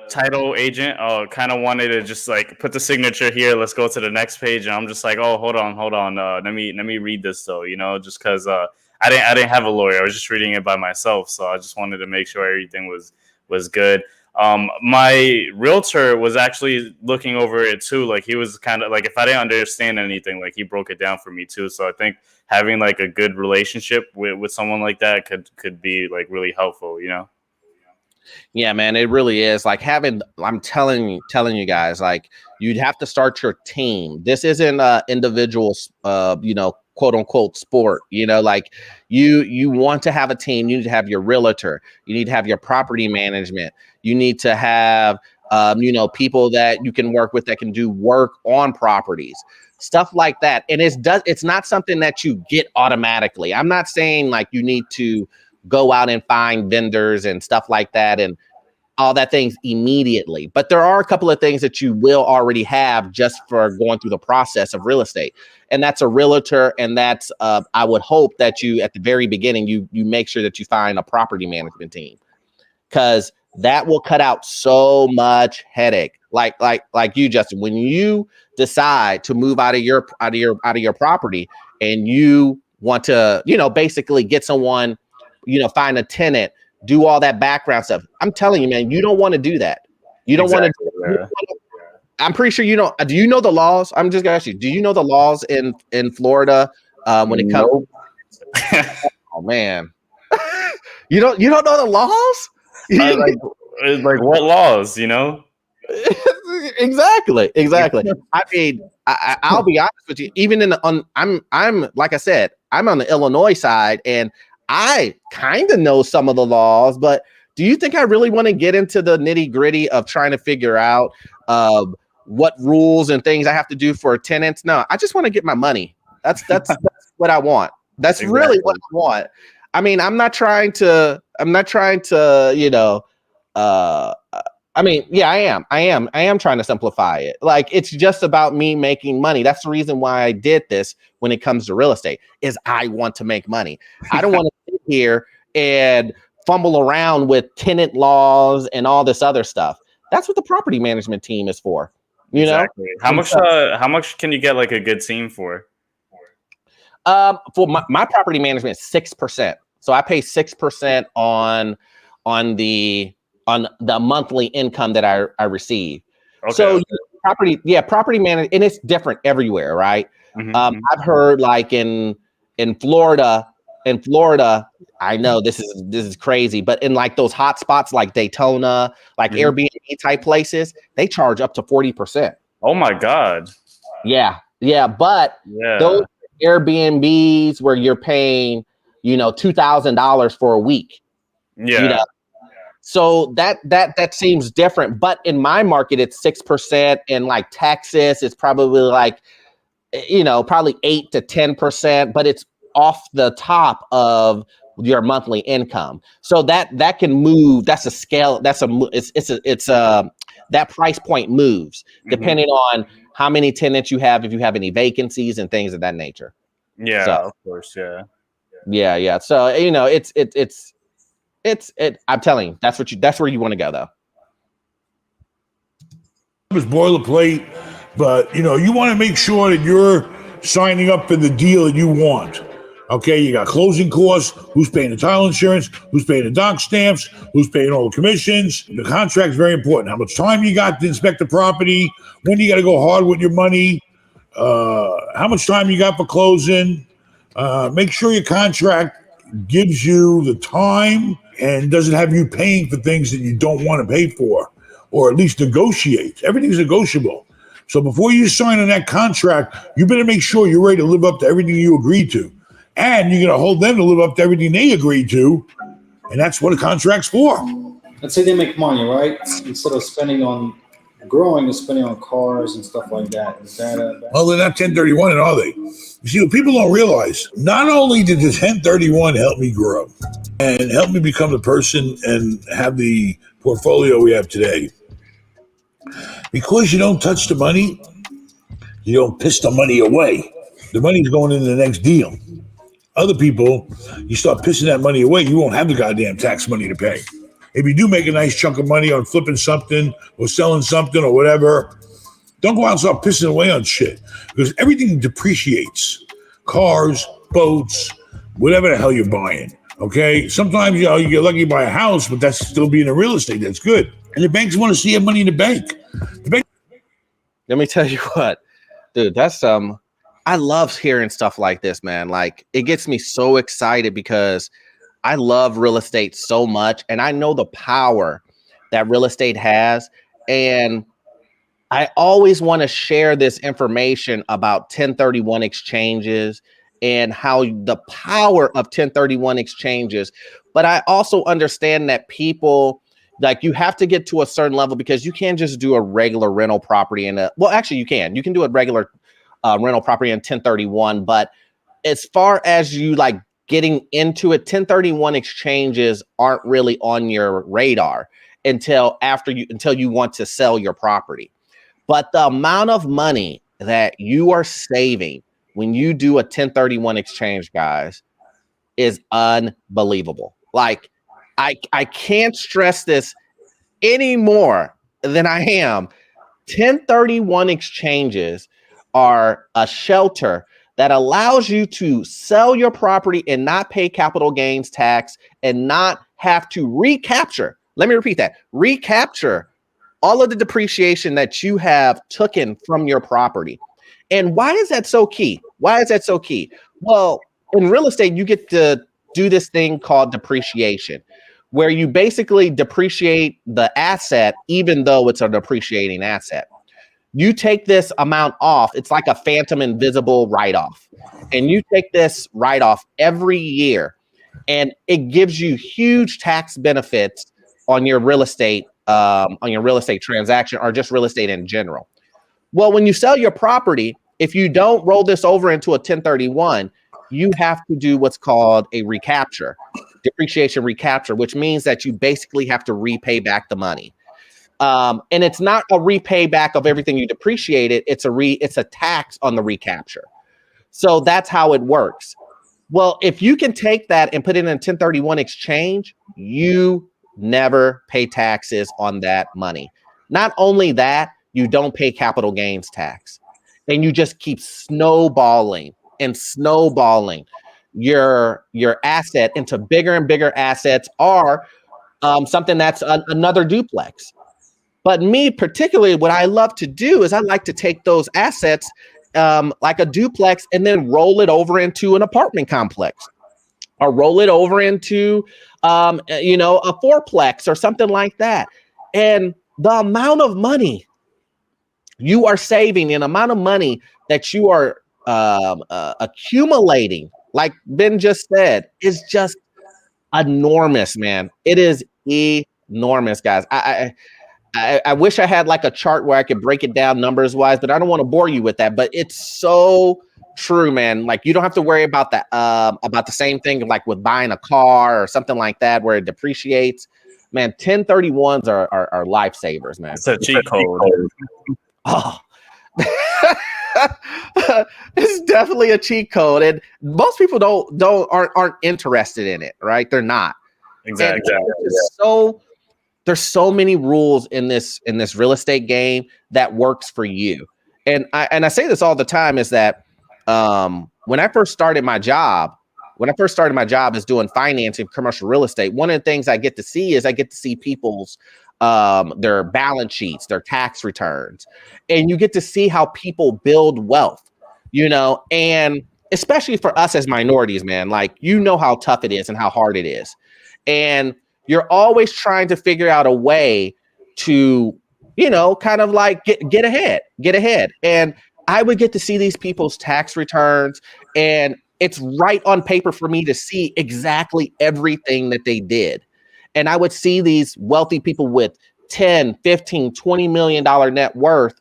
title agent kind of wanted to just like put the signature here. Let's go to the next page, and I'm just like, oh, hold on. Let me read this though, just because I didn't have a lawyer. I was just reading it by myself, so I just wanted to make sure everything was good. My realtor was actually looking over it too. Like, he was kind of like, if I didn't understand anything, like, he broke it down for me too. So I think having like a good relationship with someone like that could be like really helpful, Yeah, man, it really is. Like, I'm telling you guys, like, you'd have to start your team. This isn't individual, quote unquote sport. Like, you want to have a team. You need to have your realtor. You need to have your property management. You need to have people that you can work with that can do work on properties, stuff like that. And it's not something that you get automatically. I'm not saying like you need to go out and find vendors and stuff like that and all that things immediately. But there are a couple of things that you will already have just for going through the process of real estate. And that's a realtor. And that's, I would hope that you, at the very beginning, you make sure that you find a property management team, because that will cut out so much headache. Like you, Justin, when you decide to move out of your property and you want to, basically get someone, find a tenant, do all that background stuff. I'm telling you, man, you don't want to do that. You don't want to. I'm pretty sure you don't. Do you know the laws? I'm just gonna ask you. Do you know the laws in Florida when it comes? Oh man, you don't know the laws? Like what laws? Exactly. I mean, I'll be honest with you. Even I'm like I said, I'm on the Illinois side, and I kind of know some of the laws, but do you think I really want to get into the nitty gritty of trying to figure out what rules and things I have to do for tenants? No, I just want to get my money. That's what I want. That's exactly. Really what I want. I mean, I'm not trying to, I mean, yeah, I am trying to simplify it. Like, it's just about me making money. That's the reason why I did this when it comes to real estate, is I want to make money. I don't want to sit here and fumble around with tenant laws and all this other stuff. That's what the property management team is for. Exactly. How much can you get like a good team for? For my property management, 6%. So I pay 6% on the monthly income that I receive. Okay, so property management, and it's different everywhere, right? Mm-hmm. I've heard like in Florida, I know this is crazy, but in like those hot spots like Daytona, like Airbnb type places, they charge up to 40%. Oh my God. Yeah. But those Airbnbs where you're paying, $2,000 for a week. Yeah. So that seems different, but in my market, it's 6%. In like Texas, it's probably like, probably 8 to 10%, but it's off the top of your monthly income. So that can move. That's a scale. That price point moves depending on how many tenants you have, if you have any vacancies and things of that nature. Yeah, so, of course. Yeah. Yeah. So, you know, I'm telling you, that's where you want to go though. It was boilerplate, but you know, you want to make sure that you're signing up for the deal that you want. Okay, you got closing costs, who's paying the title insurance, who's paying the doc stamps, who's paying all the commissions. The contract's very important. How much time you got to inspect the property, when you got to go hard with your money, how much time you got for closing. Make sure your contract gives you the time and doesn't have you paying for things that you don't want to pay for, or at least negotiate. Everything's negotiable. So before you sign on that contract, you better make sure you're ready to live up to everything you agreed to. And you're going to hold them to live up to everything they agreed to. And that's what a contract's for. Let's say they make money, right? Instead of spending on growing and spending on cars and stuff like that. Is that well, they're not 1031, are they? You see, what people don't realize, not only did the 1031 help me grow and help me become the person and have the portfolio we have today, because you don't touch the money, you don't piss the money away. The money's going into the next deal. Other people, you start pissing that money away, you won't have the goddamn tax money to pay. If you do make a nice chunk of money on flipping something or selling something or whatever, don't go out and start pissing away on shit, because everything depreciates. Cars, boats, whatever the hell you're buying. Okay, sometimes you get lucky to buy a house, but that's still being in real estate. That's good. And the banks want to see your money in the bank. Let me tell you what, dude. That's I love hearing stuff like this, man. Like, it gets me so excited because I love real estate so much, and I know the power that real estate has. And I always want to share this information about 1031 exchanges and how the power of 1031 exchanges. But I also understand that people, like, you have to get to a certain level, because you can't just do a regular rental property well, actually you can do a regular rental property in 1031. But as far as you like getting into it, 1031 exchanges aren't really on your radar until you want to sell your property. But the amount of money that you are saving when you do a 1031 exchange, guys, is unbelievable. Like, I can't stress this any more than I am. 1031 exchanges are a shelter that allows you to sell your property and not pay capital gains tax and not have to recapture. Let me repeat that. Recapture all of the depreciation that you have taken from your property. And why is that so key? Why is that so key? Well, in real estate, you get to do this thing called depreciation, where you basically depreciate the asset, even though it's a depreciating asset. You take this amount off. It's like a phantom invisible write-off. And you take this write-off every year, and it gives you huge tax benefits on your real estate transaction, or just real estate in general. Well, when you sell your property, if you don't roll this over into a 1031, you have to do what's called a recapture, depreciation recapture, which means that you basically have to repay back the money. And it's not a repay back of everything you depreciated. It's a tax on the recapture. So that's how it works. Well, if you can take that and put it in a 1031 exchange, you never pay taxes on that money. Not only that, you don't pay capital gains tax, and you just keep snowballing your asset into bigger and bigger assets, or something that's another duplex. But me particularly, what I love to do is I like to take those assets like a duplex and then roll it over into an apartment complex, or roll it over into a fourplex or something like that. And the amount of money you are saving, and amount of money that you are accumulating, like Ben just said, is just enormous, man. It is enormous, guys. I wish I had like a chart where I could break it down numbers wise, but I don't want to bore you with that. But it's so true, man. Like you don't have to worry about the same thing like with buying a car or something like that where it depreciates. Man, 1031s are lifesavers, man. It's a cheat code. Oh. It's definitely a cheat code, and most people aren't interested in it, right? They're not. Exactly. There's so many rules in this real estate game that works for you. And I say this all the time is that when I first started my job as doing financing commercial real estate, one of the things I get to see people's their balance sheets, their tax returns, and you get to see how people build wealth, and especially for us as minorities, man, like, how tough it is and how hard it is. And you're always trying to figure out a way to, kind of like get ahead. And I would get to see these people's tax returns, and it's right on paper for me to see exactly everything that they did. And I would see these wealthy people with 10, 15, $20 million net worth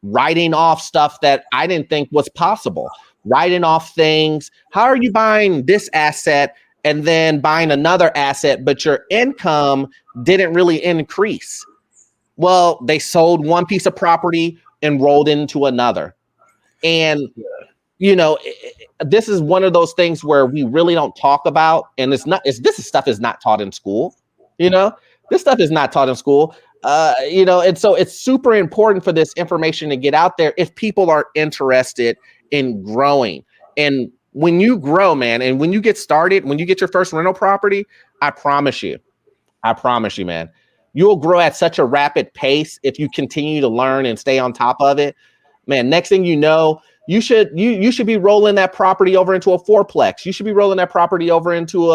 writing off stuff that I didn't think was possible, writing off things. How are you buying this asset and then buying another asset, but your income didn't really increase? Well, they sold one piece of property and rolled into another. And, this is one of those things where we really don't talk about. And this stuff is not taught in school. This stuff is not taught in school. And so it's super important for this information to get out there if people are interested in growing. And when you grow, man, and when you get started, when you get your first rental property, I promise you, man, you'll grow at such a rapid pace if you continue to learn and stay on top of it. Man, next thing you know, you should be rolling that property over into a fourplex. You should be rolling that property over into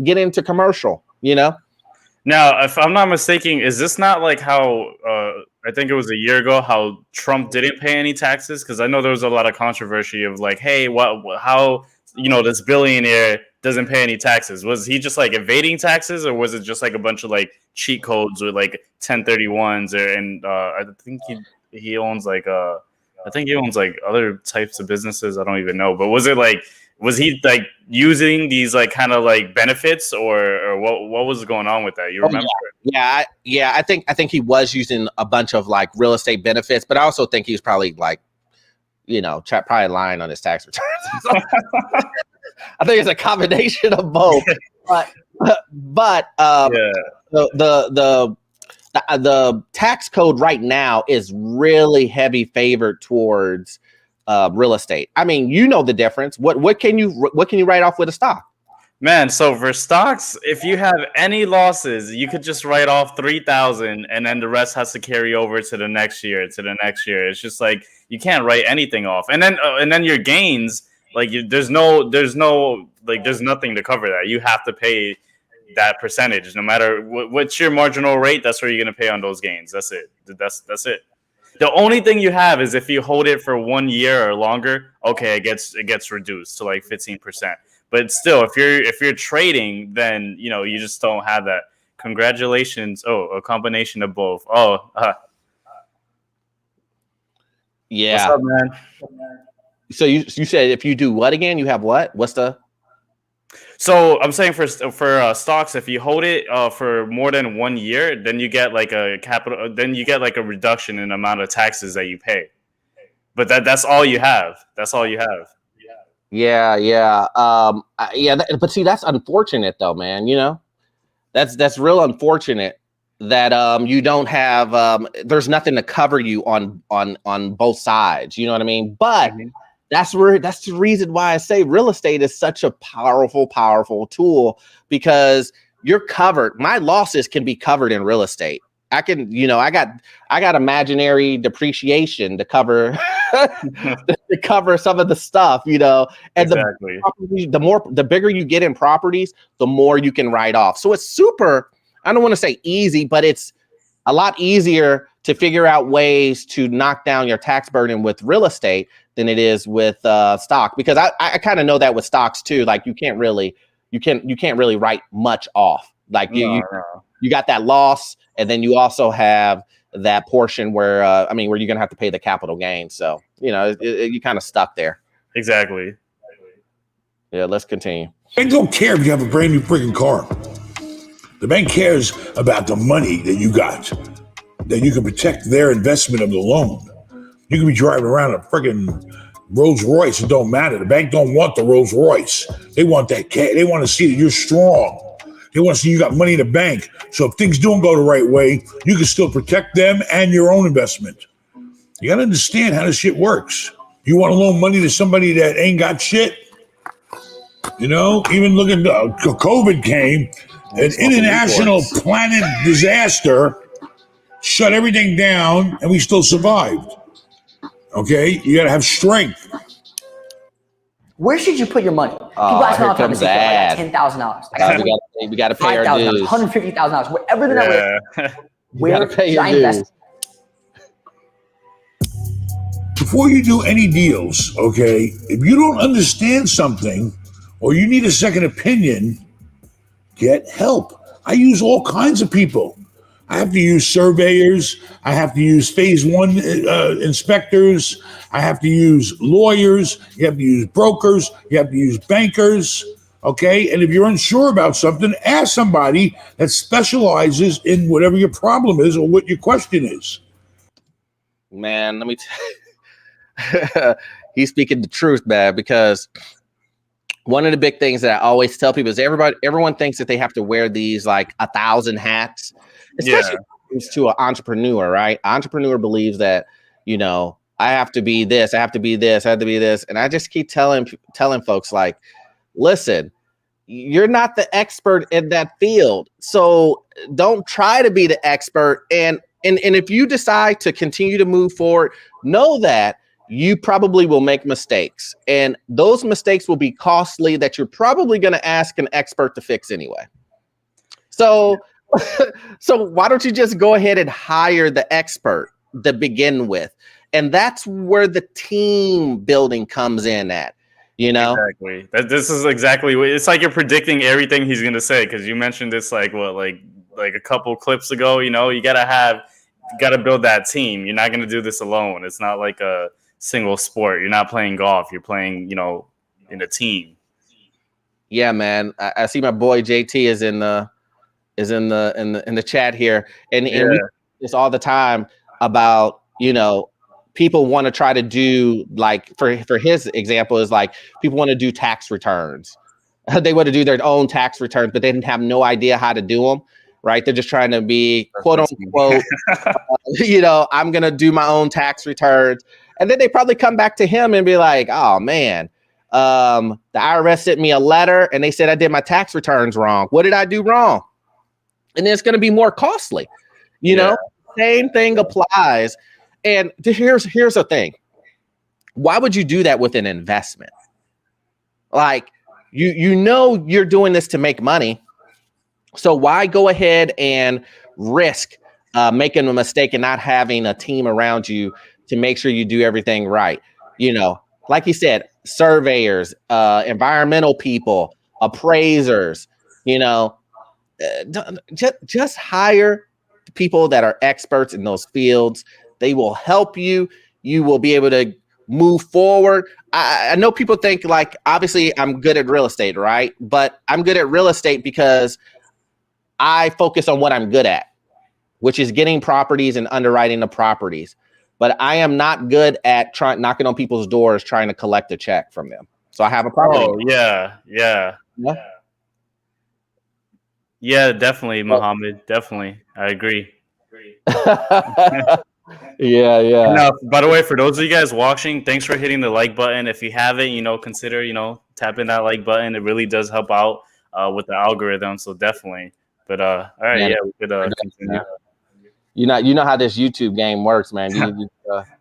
get into commercial, Now, if I'm not mistaken, is this not like how I think it was a year ago how Trump didn't pay any taxes? Because I know there was a lot of controversy of like, hey, how this billionaire doesn't pay any taxes? Was he just like evading taxes, or was it just like a bunch of like cheat codes with like 1031s? I think he owns like other types of businesses. I don't even know. But was he like using these like kind of like benefits, or what was going on with that? You remember? Yeah. I think he was using a bunch of like real estate benefits, but I also think he's probably like, probably lying on his tax returns. I think it's a combination of both. But the tax code right now is really heavy favored towards real estate. I mean, the difference. What can you write off with a stock? Man, so for stocks, if you have any losses, you could just write off 3,000, and then the rest has to carry over to the next year. It's just like you can't write anything off, and then your gains, like there's nothing to cover that. You have to pay that percentage, no matter what's your marginal rate. That's what you're gonna pay on those gains. That's it. That's it. The only thing you have is if you hold it for 1 year or longer, okay, it gets reduced to like 15%. But still, if you're trading, then you just don't have that. Congratulations. Oh, a combination of both. Oh, yeah. What's up, man? So you said if you do what again? You have what? What's the? So I'm saying for stocks, if you hold it for more than 1 year, then you get like a capital. Then you get like a reduction in the amount of taxes that you pay. But that's all you have. That's all you have. Yeah. But see, that's unfortunate though, man. That's real unfortunate that you don't have there's nothing to cover you on both sides. You know what I mean? But that's the reason why I say real estate is such a powerful tool, because you're covered. My losses can be covered in real estate. I can, I got imaginary depreciation to cover to cover some of the stuff, and exactly. the bigger you get in properties, the more you can write off. So it's super, I don't want to say easy, but it's a lot easier to figure out ways to knock down your tax burden with real estate than it is with stock, because I kind of know that with stocks too. Like you can't really write much off. Like you got that loss, and then you also have that portion where where you're gonna have to pay the capital gain. So you kind of stuck there. Exactly. Yeah, let's continue. They don't care if you have a brand new freaking car. The bank cares about the money that you got, that you can protect their investment of the loan. You can be driving around a freaking Rolls Royce. It don't matter. The bank don't want the Rolls Royce. They want that cash. They want to see that you're strong. They want to see you got money in the bank. So if things don't go the right way, you can still protect them and your own investment. You got to understand how this shit works. You want to loan money to somebody that ain't got shit? Even looking, COVID came, an international planet disaster, shut everything down, and we still survived. Okay? You got to have strength. Where should you put your money? People ask me all the time, I got $10,000. We got to pay our dues. $150,000, wherever the number is. Where should I invest? Before you do any deals, okay, if you don't understand something or you need a second opinion, get help. I use all kinds of people. I have to use surveyors. I have to use phase one inspectors. I have to use lawyers. You have to use brokers. You have to use bankers. Okay. And if you're unsure about something, ask somebody that specializes in whatever your problem is or what your question is. Man, let me tell you, he's speaking the truth, man, because one of the big things that I always tell people is everyone thinks that they have to wear these like 1,000 hats. Especially to an entrepreneur, right? Entrepreneur believes that, I have to be this, I have to be this, I have to be this. And I just keep telling folks like, listen, you're not the expert in that field. So don't try to be the expert. And if you decide to continue to move forward, know that you probably will make mistakes. And those mistakes will be costly that you're probably going to ask an expert to fix anyway. So why don't you just go ahead and hire the expert to begin with? And that's where the team building comes in at, Exactly. This is exactly what it's like. You're predicting everything he's going to say. Cause you mentioned this, like a couple clips ago, you gotta build that team. You're not going to do this alone. It's not like a single sport. You're not playing golf. You're playing, in a team. Yeah, man. I see my boy JT is in the chat here, and we do this all the time about people want to try to do, like, for his example is like people want to do tax returns. They want to do their own tax returns, but they didn't have no idea how to do them. Right? They're just trying to be quote unquote, I'm gonna do my own tax returns, and then they probably come back to him and be like, "Oh man, the IRS sent me a letter and they said I did my tax returns wrong. What did I do wrong?" And then it's going to be more costly. Same thing applies. And here's the thing. Why would you do that with an investment? Like, you're doing this to make money. So why go ahead and risk making a mistake and not having a team around you to make sure you do everything right? Like you said, surveyors, environmental people, appraisers, just hire people that are experts in those fields. They will help you. You will be able to move forward. I know people think like, obviously I'm good at real estate, right? But I'm good at real estate because I focus on what I'm good at, which is getting properties and underwriting the properties. But I am not good at knocking on people's doors, trying to collect a check from them. So I have a property. Oh, yeah. Yeah, definitely, Mohammed. Definitely. I agree. Yeah. Now, by the way, for those of you guys watching, thanks for hitting the like button. If you haven't, consider, tapping that like button. It really does help out with the algorithm. So definitely. But all right, we could continue. You know how this YouTube game works, man.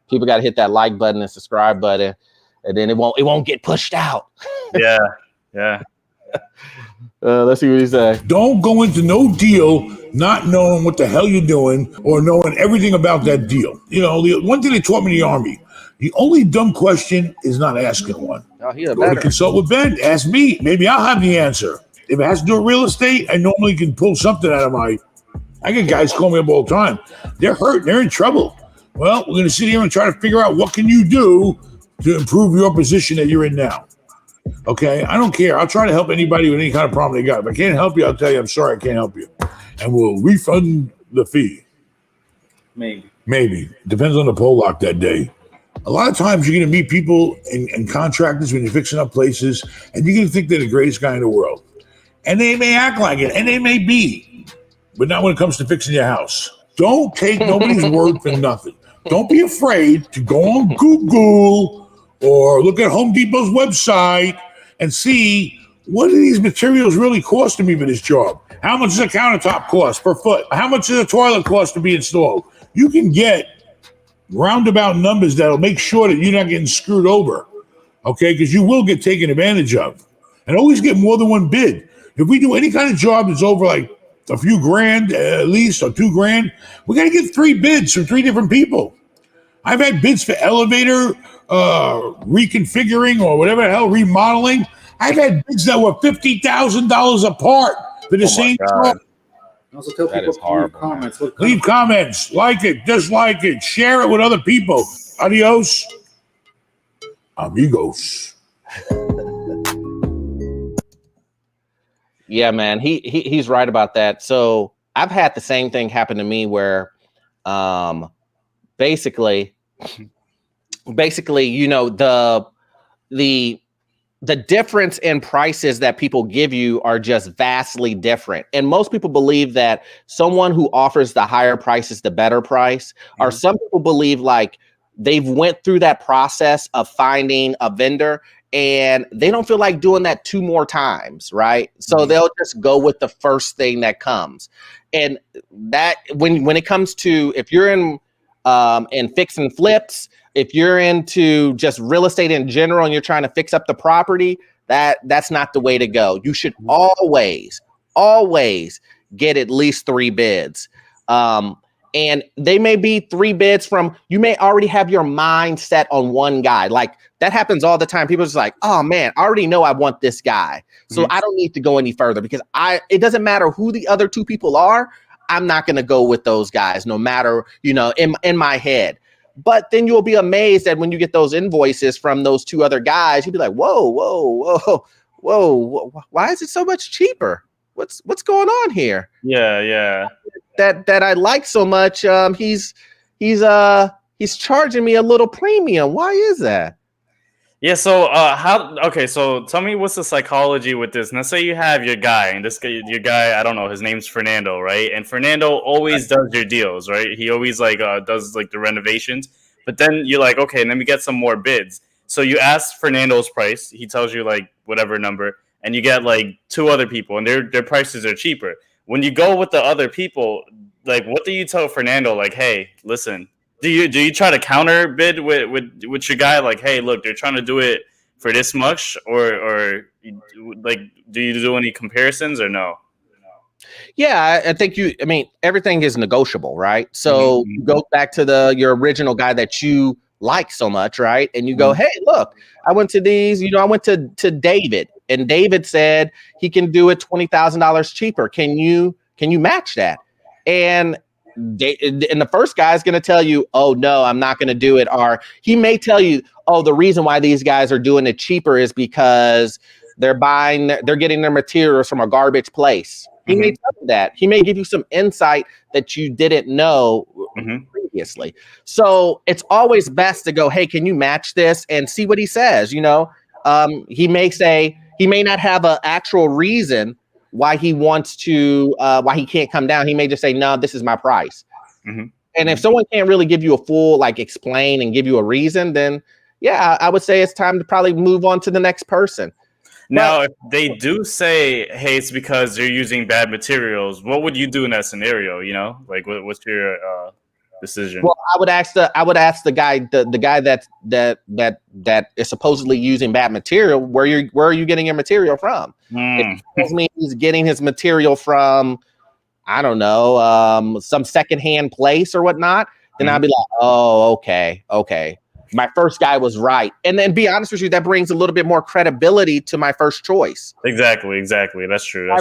People got to hit that like button and subscribe button, and then it won't get pushed out. Yeah. Let's see what he says. Don't go into no deal not knowing what the hell you're doing or knowing everything about that deal. The one thing they taught me in the Army, the only dumb question is not asking one. Oh, Go to consult with Ben. Ask me. Maybe I'll have the answer. If it has to do with real estate, I normally can pull something out of my I get guys calling me up all the time. They're hurt. They're in trouble. Well, we're going to sit here and try to figure out what can you do to improve your position that you're in now. Okay? I don't care. I'll try to help anybody with any kind of problem they got. If I can't help you, I'll tell you, I'm sorry, I can't help you. And we'll refund the fee. Maybe. Depends on the poll lock that day. A lot of times you're going to meet people and contractors when you're fixing up places, and you're going to think they're the greatest guy in the world. And they may act like it, and they may be, but not when it comes to fixing your house. Don't take nobody's word for nothing. Don't be afraid to go on Google or look at Home Depot's website and see what do these materials really costing me for this job? How much does a countertop cost per foot? How much does a toilet cost to be installed? You can get roundabout numbers that'll make sure that you're not getting screwed over, okay? Because you will get taken advantage of. And always get more than one bid. If we do any kind of job that's over like a few grand at least, or $2,000, we got to get 3 bids from 3 different people. I've had bids for elevator reconfiguring or whatever the hell, remodeling. I've had bids that were $50,000 apart for the same job. Also tell people to leave comments. Leave comments, like it, dislike it, share it with other people. Adios, amigos. Yeah, man, he's right about that. So I've had the same thing happen to me where, basically, you know, the difference in prices that people give you are just vastly different. And most people believe that someone who offers the higher price is the better price, or some people believe like they've went through that process of finding a vendor and they don't feel like doing that 2 more times, right? So they'll just go with the first thing that comes. And that when it comes to, if you're in fix and flips, if you're into just real estate in general and you're trying to fix up the property, that's not the way to go. You should always get at least 3 bids. And they may be 3 bids from, you may already have your mind set on one guy. Like that happens all the time. People are just like, oh man, I already know I want this guy. So I don't need to go any further because it doesn't matter who the other 2 people are. I'm not going to go with those guys, no matter, you know, in my head. But then you'll be amazed that when you get those invoices from those 2 other guys, you'll be like, whoa, why is it so much cheaper? What's going on here? Yeah. That I like so much. He's charging me a little premium. Why is that? Yeah, so so tell me what's the psychology with this? Now say you have your guy, and your guy, I don't know, his name's Fernando, right? And Fernando always does your deals, right? He always does like the renovations. But then you're like, okay, let me get some more bids. So you ask Fernando's price, he tells you like whatever number, and you get like 2 other people and their prices are cheaper. When you go with the other people, like what do you tell Fernando? Like, hey, listen. Do you try to counter bid with your guy? Like, hey, look, they're trying to do it for this much, or like, do you do any comparisons or no? Yeah, I think everything is negotiable, right? So you go back to your original guy that you like so much, right? And you go, hey, look, I went to these, I went to David, and David said he can do it $20,000 cheaper. Can you match that? And the first guy is going to tell you, oh no, I'm not going to do it. Or he may tell you, oh, the reason why these guys are doing it cheaper is because they're getting their materials from a garbage place. He may tell you that. He may give you some insight that you didn't know previously. So it's always best to go, hey, can you match this, and see what he says. He may say, he may not have an actual reason why he wants to, why he can't come down. He may just say, no, this is my price. And if someone can't really give you a full, explain and give you a reason, then yeah, I would say it's time to probably move on to the next person. Now, if they do say, hey, it's because they're using bad materials, what would you do in that scenario? Like what's your decision? Well, I would ask the guy, the guy that is supposedly using bad material, where are you getting your material from? If he tells me he's getting his material from, I don't know, some secondhand place or whatnot, then I'll be like, oh, okay. My first guy was right. And then be honest with you, that brings a little bit more credibility to my first choice. Exactly. That's true.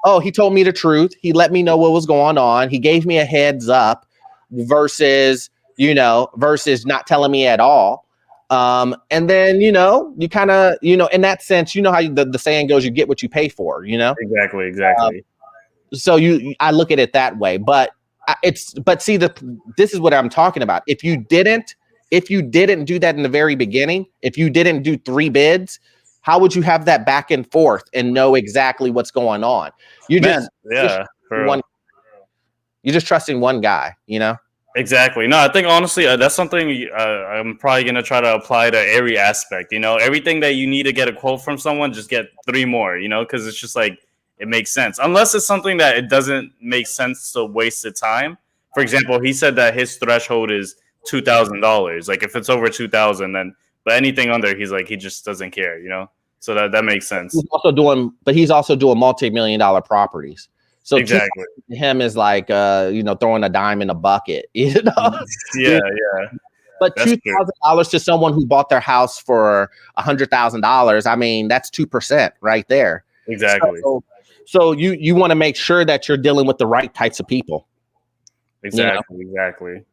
oh, he told me the truth. He let me know what was going on. He gave me a heads up versus not telling me at all. And then, you kind of, in that sense, how the saying goes, you get what you pay for, Exactly. So I look at it that way, but see, this is what I'm talking about. If you didn't do that in the very beginning, if you didn't do 3 bids, how would you have that back and forth and know exactly what's going on? You're just trusting one guy, Exactly. No, I think honestly, that's something I'm probably going to try to apply to every aspect. Everything that you need to get a quote from someone, just get 3 more, because it's just like, it makes sense. Unless it's something that it doesn't make sense to waste the time. For example, he said that his threshold is $2,000. Like if it's over 2,000, then, but anything under, he's like, he just doesn't care, So that makes sense. He's also doing multi-million-dollar properties. So exactly, him is like throwing a dime in a bucket, Yeah. But $2,000 to someone who bought their house for $100,000, I mean, that's 2% right there. Exactly. So you want to make sure that you're dealing with the right types of people. Exactly.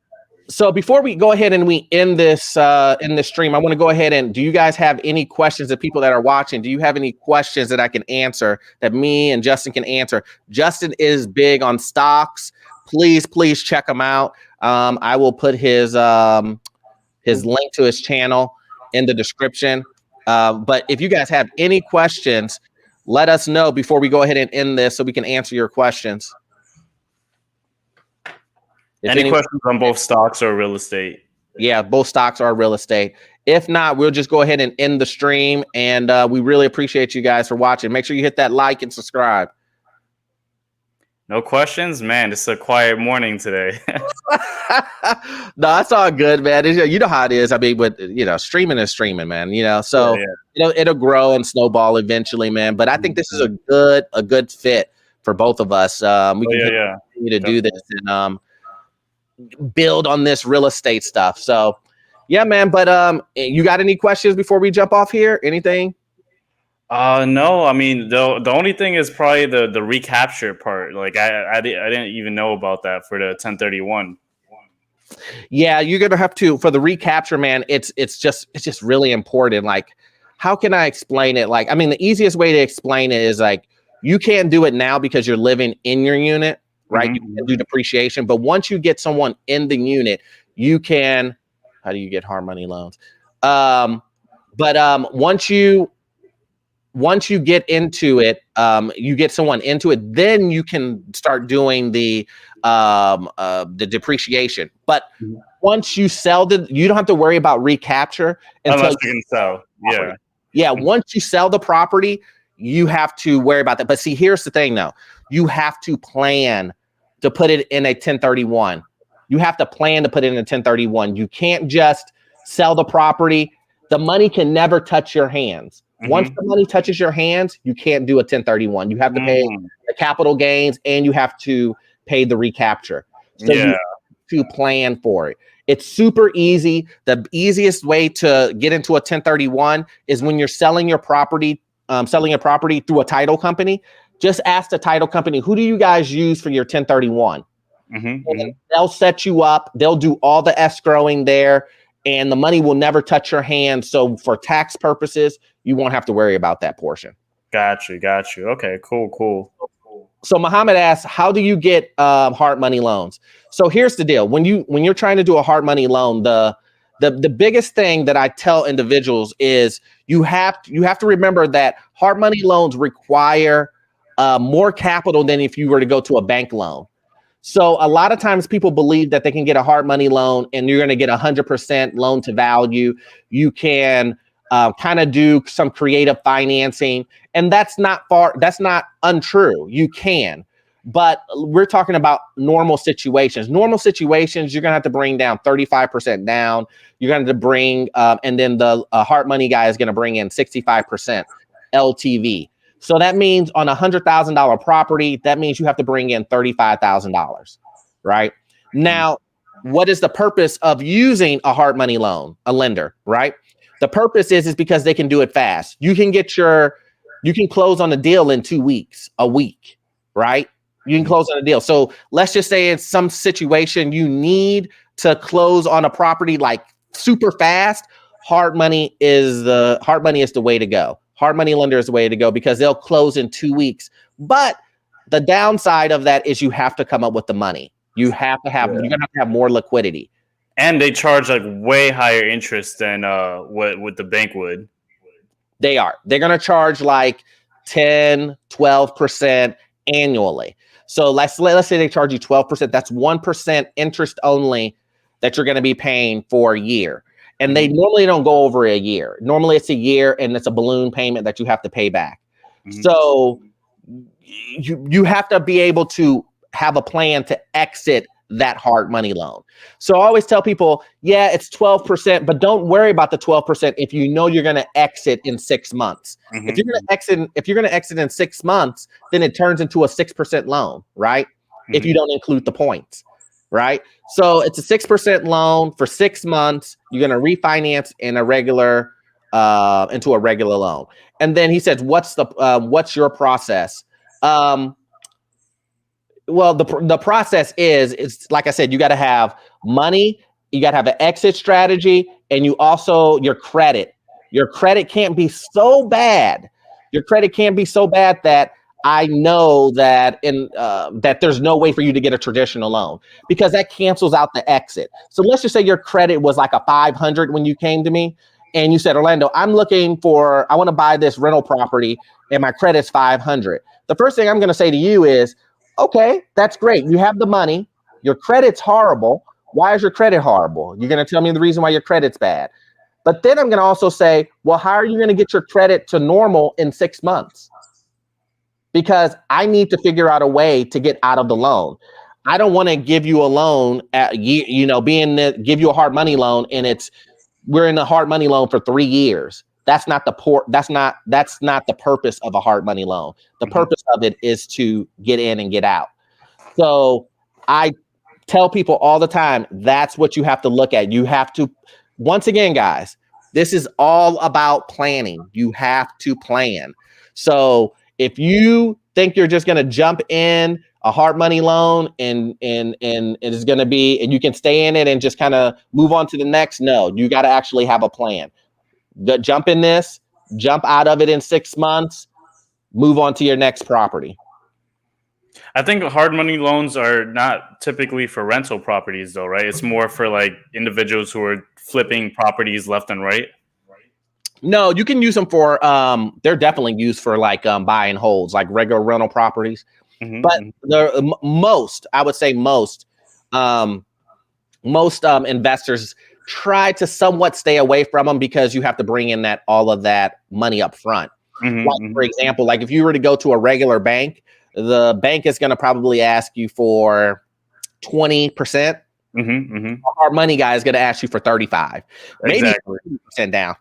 So before we go ahead and we end this stream, I want to go ahead and, do you guys have any questions, the people that are watching? Do you have any questions that I can answer, that me and Justin can answer? Justin is big on stocks. Please check him out. I will put his link to his channel in the description. But if you guys have any questions, let us know before we go ahead and end this so we can answer your questions. Any questions on both stocks or real estate? Yeah, both stocks or real estate. If not, we'll just go ahead and end the stream. And we really appreciate you guys for watching. Make sure you hit that like and subscribe. No questions? Man, it's a quiet morning today. No, it's all good, man. You know how it is. I mean, but streaming is streaming, man. So it'll grow and snowball eventually, man. But I think this is a good fit for both of us. We can continue to do this and build on this real estate stuff. So yeah, man. But you got any questions before we jump off here? Anything? No, I mean the only thing is probably the recapture part. Like I didn't even know about that for the 1031. Yeah, you're gonna have to, for the recapture, man. It's just really important. Like, how can I explain it? Like, I mean, the easiest way to explain it is like, you can't do it now because you're living in your unit, right? You can do depreciation, but once you get someone in the unit, you can. How do you get hard money loans? Once you get into it, you get someone into it, then you can start doing the depreciation. But once you sell you don't have to worry about recapture unless you can sell. Yeah. Once you sell the property, you have to worry about that. But see, here's the thing, though. You have to plan to put it in a 1031. You have to plan to put it in a 1031. You can't just sell the property. The money can never touch your hands. Once the money touches your hands, you can't do a 1031. You have to pay the capital gains and you have to pay the recapture. So you have to plan for it. It's super easy. The easiest way to get into a 1031 is when you're selling your property through a title company. Just ask the title company, who do you guys use for your 1031? They'll set you up. They'll do all the escrowing there. And the money will never touch your hands. So for tax purposes, you won't have to worry about that portion. Got you. Okay, cool. So Muhammad asks, how do you get hard money loans? So here's the deal. When you're trying to do a hard money loan, the biggest thing that I tell individuals is you have to remember that hard money loans require more capital than if you were to go to a bank loan. So a lot of times people believe that they can get a hard money loan and you're going to get 100% loan to value. You can kind of do some creative financing, and that's not untrue. You can, but we're talking about normal situations. Normal situations, you're going to have to bring down 35% down. You're going to have to bring, and then the hard money guy is going to bring in 65% LTV. So that means on a $100,000 property, that means you have to bring in $35,000, right? Now, what is the purpose of using a hard money loan, a lender, right? The purpose is because they can do it fast. You can close on a deal in 2 weeks, a week, right? You can close on a deal. So let's just say it's some situation you need to close on a property like super fast. Hard money is the way to go. Hard money lender is the way to go because they'll close in 2 weeks. But the downside of that is you have to come up with the money. You have to have, you're gonna have to have more liquidity. And they charge like way higher interest than what the bank would. They're gonna charge like 10, 12% annually. So let's say they charge you 12%. That's 1% interest only that you're going to be paying for a year. And they normally don't go over a year. Normally it's a year and it's a balloon payment that you have to pay back. So you have to be able to have a plan to exit that hard money loan. So I always tell people, yeah, it's 12%, but don't worry about the 12% if you know you're going to exit in 6 months. If you're going to exit in 6 months, then it turns into a 6% loan, right? If you don't include the points, right? So it's a 6% loan for 6 months. You're going to refinance in a regular into a regular loan. And then he says, what's your process? Well, the process is like I said, you got to have money, you got to have an exit strategy, and you also your credit. Your credit can't be so bad. Your credit can't be so bad that I know that that there's no way for you to get a traditional loan because that cancels out the exit. So let's just say your credit was like a 500 when you came to me, and you said, Orlando, I want to buy this rental property, and my credit's 500. The first thing I'm going to say to you is, okay, that's great. You have the money. Your credit's horrible. Why is your credit horrible? You're going to tell me the reason why your credit's bad. But then I'm going to also say, well, how are you going to get your credit to normal in 6 months? Because I need to figure out a way to get out of the loan. I don't want to give you a loan give you a hard money loan and we're in a hard money loan for 3 years. That's not the purpose of a hard money loan. The purpose of it is to get in and get out. So I tell people all the time, that's what you have to look at. You have to, once again, guys, this is all about planning. You have to plan. So if you think you're just going to jump in a hard money loan and it's going to be, and you can stay in it and just kind of move on to the next, no, you got to actually have a plan. Jump in this, jump out of it in 6 months, move on to your next property. I think hard money loans are not typically for rental properties though, right? It's more for like individuals who are flipping properties left and right. No, you can use them for, they're definitely used for like buy and holds, like regular rental properties. But I would say most investors try to somewhat stay away from them because you have to bring in all of that money up front. Like, for example, like if you were to go to a regular bank, the bank is going to probably ask you for 20%. Our money guy is going to ask you for 35, maybe 30% down.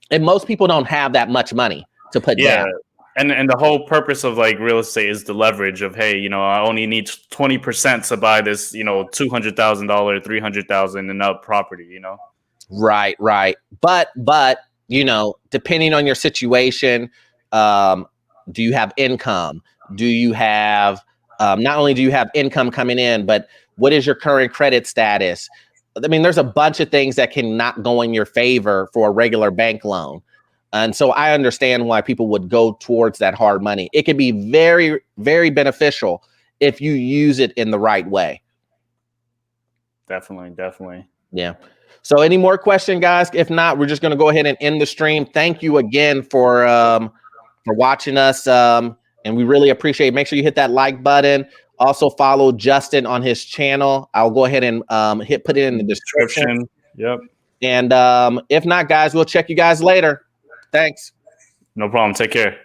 And most people don't have that much money to put down. And the whole purpose of like real estate is the leverage of, hey, I only need 20% to buy this, $200,000, $300,000 and up property, Right. But depending on your situation, do you have income? Do you have, not only do you have income coming in, but what is your current credit status? I mean, there's a bunch of things that can not go in your favor for a regular bank loan. And so I understand why people would go towards that hard money. It can be very, very beneficial if you use it in the right way. Definitely. Yeah. So any more questions, guys? If not, we're just going to go ahead and end the stream. Thank you again for watching us. And we really appreciate it. Make sure you hit that like button. Also follow Justin on his channel. I'll go ahead and put it in the description. Yep. And if not, guys, we'll check you guys later. Thanks. No problem. Take care.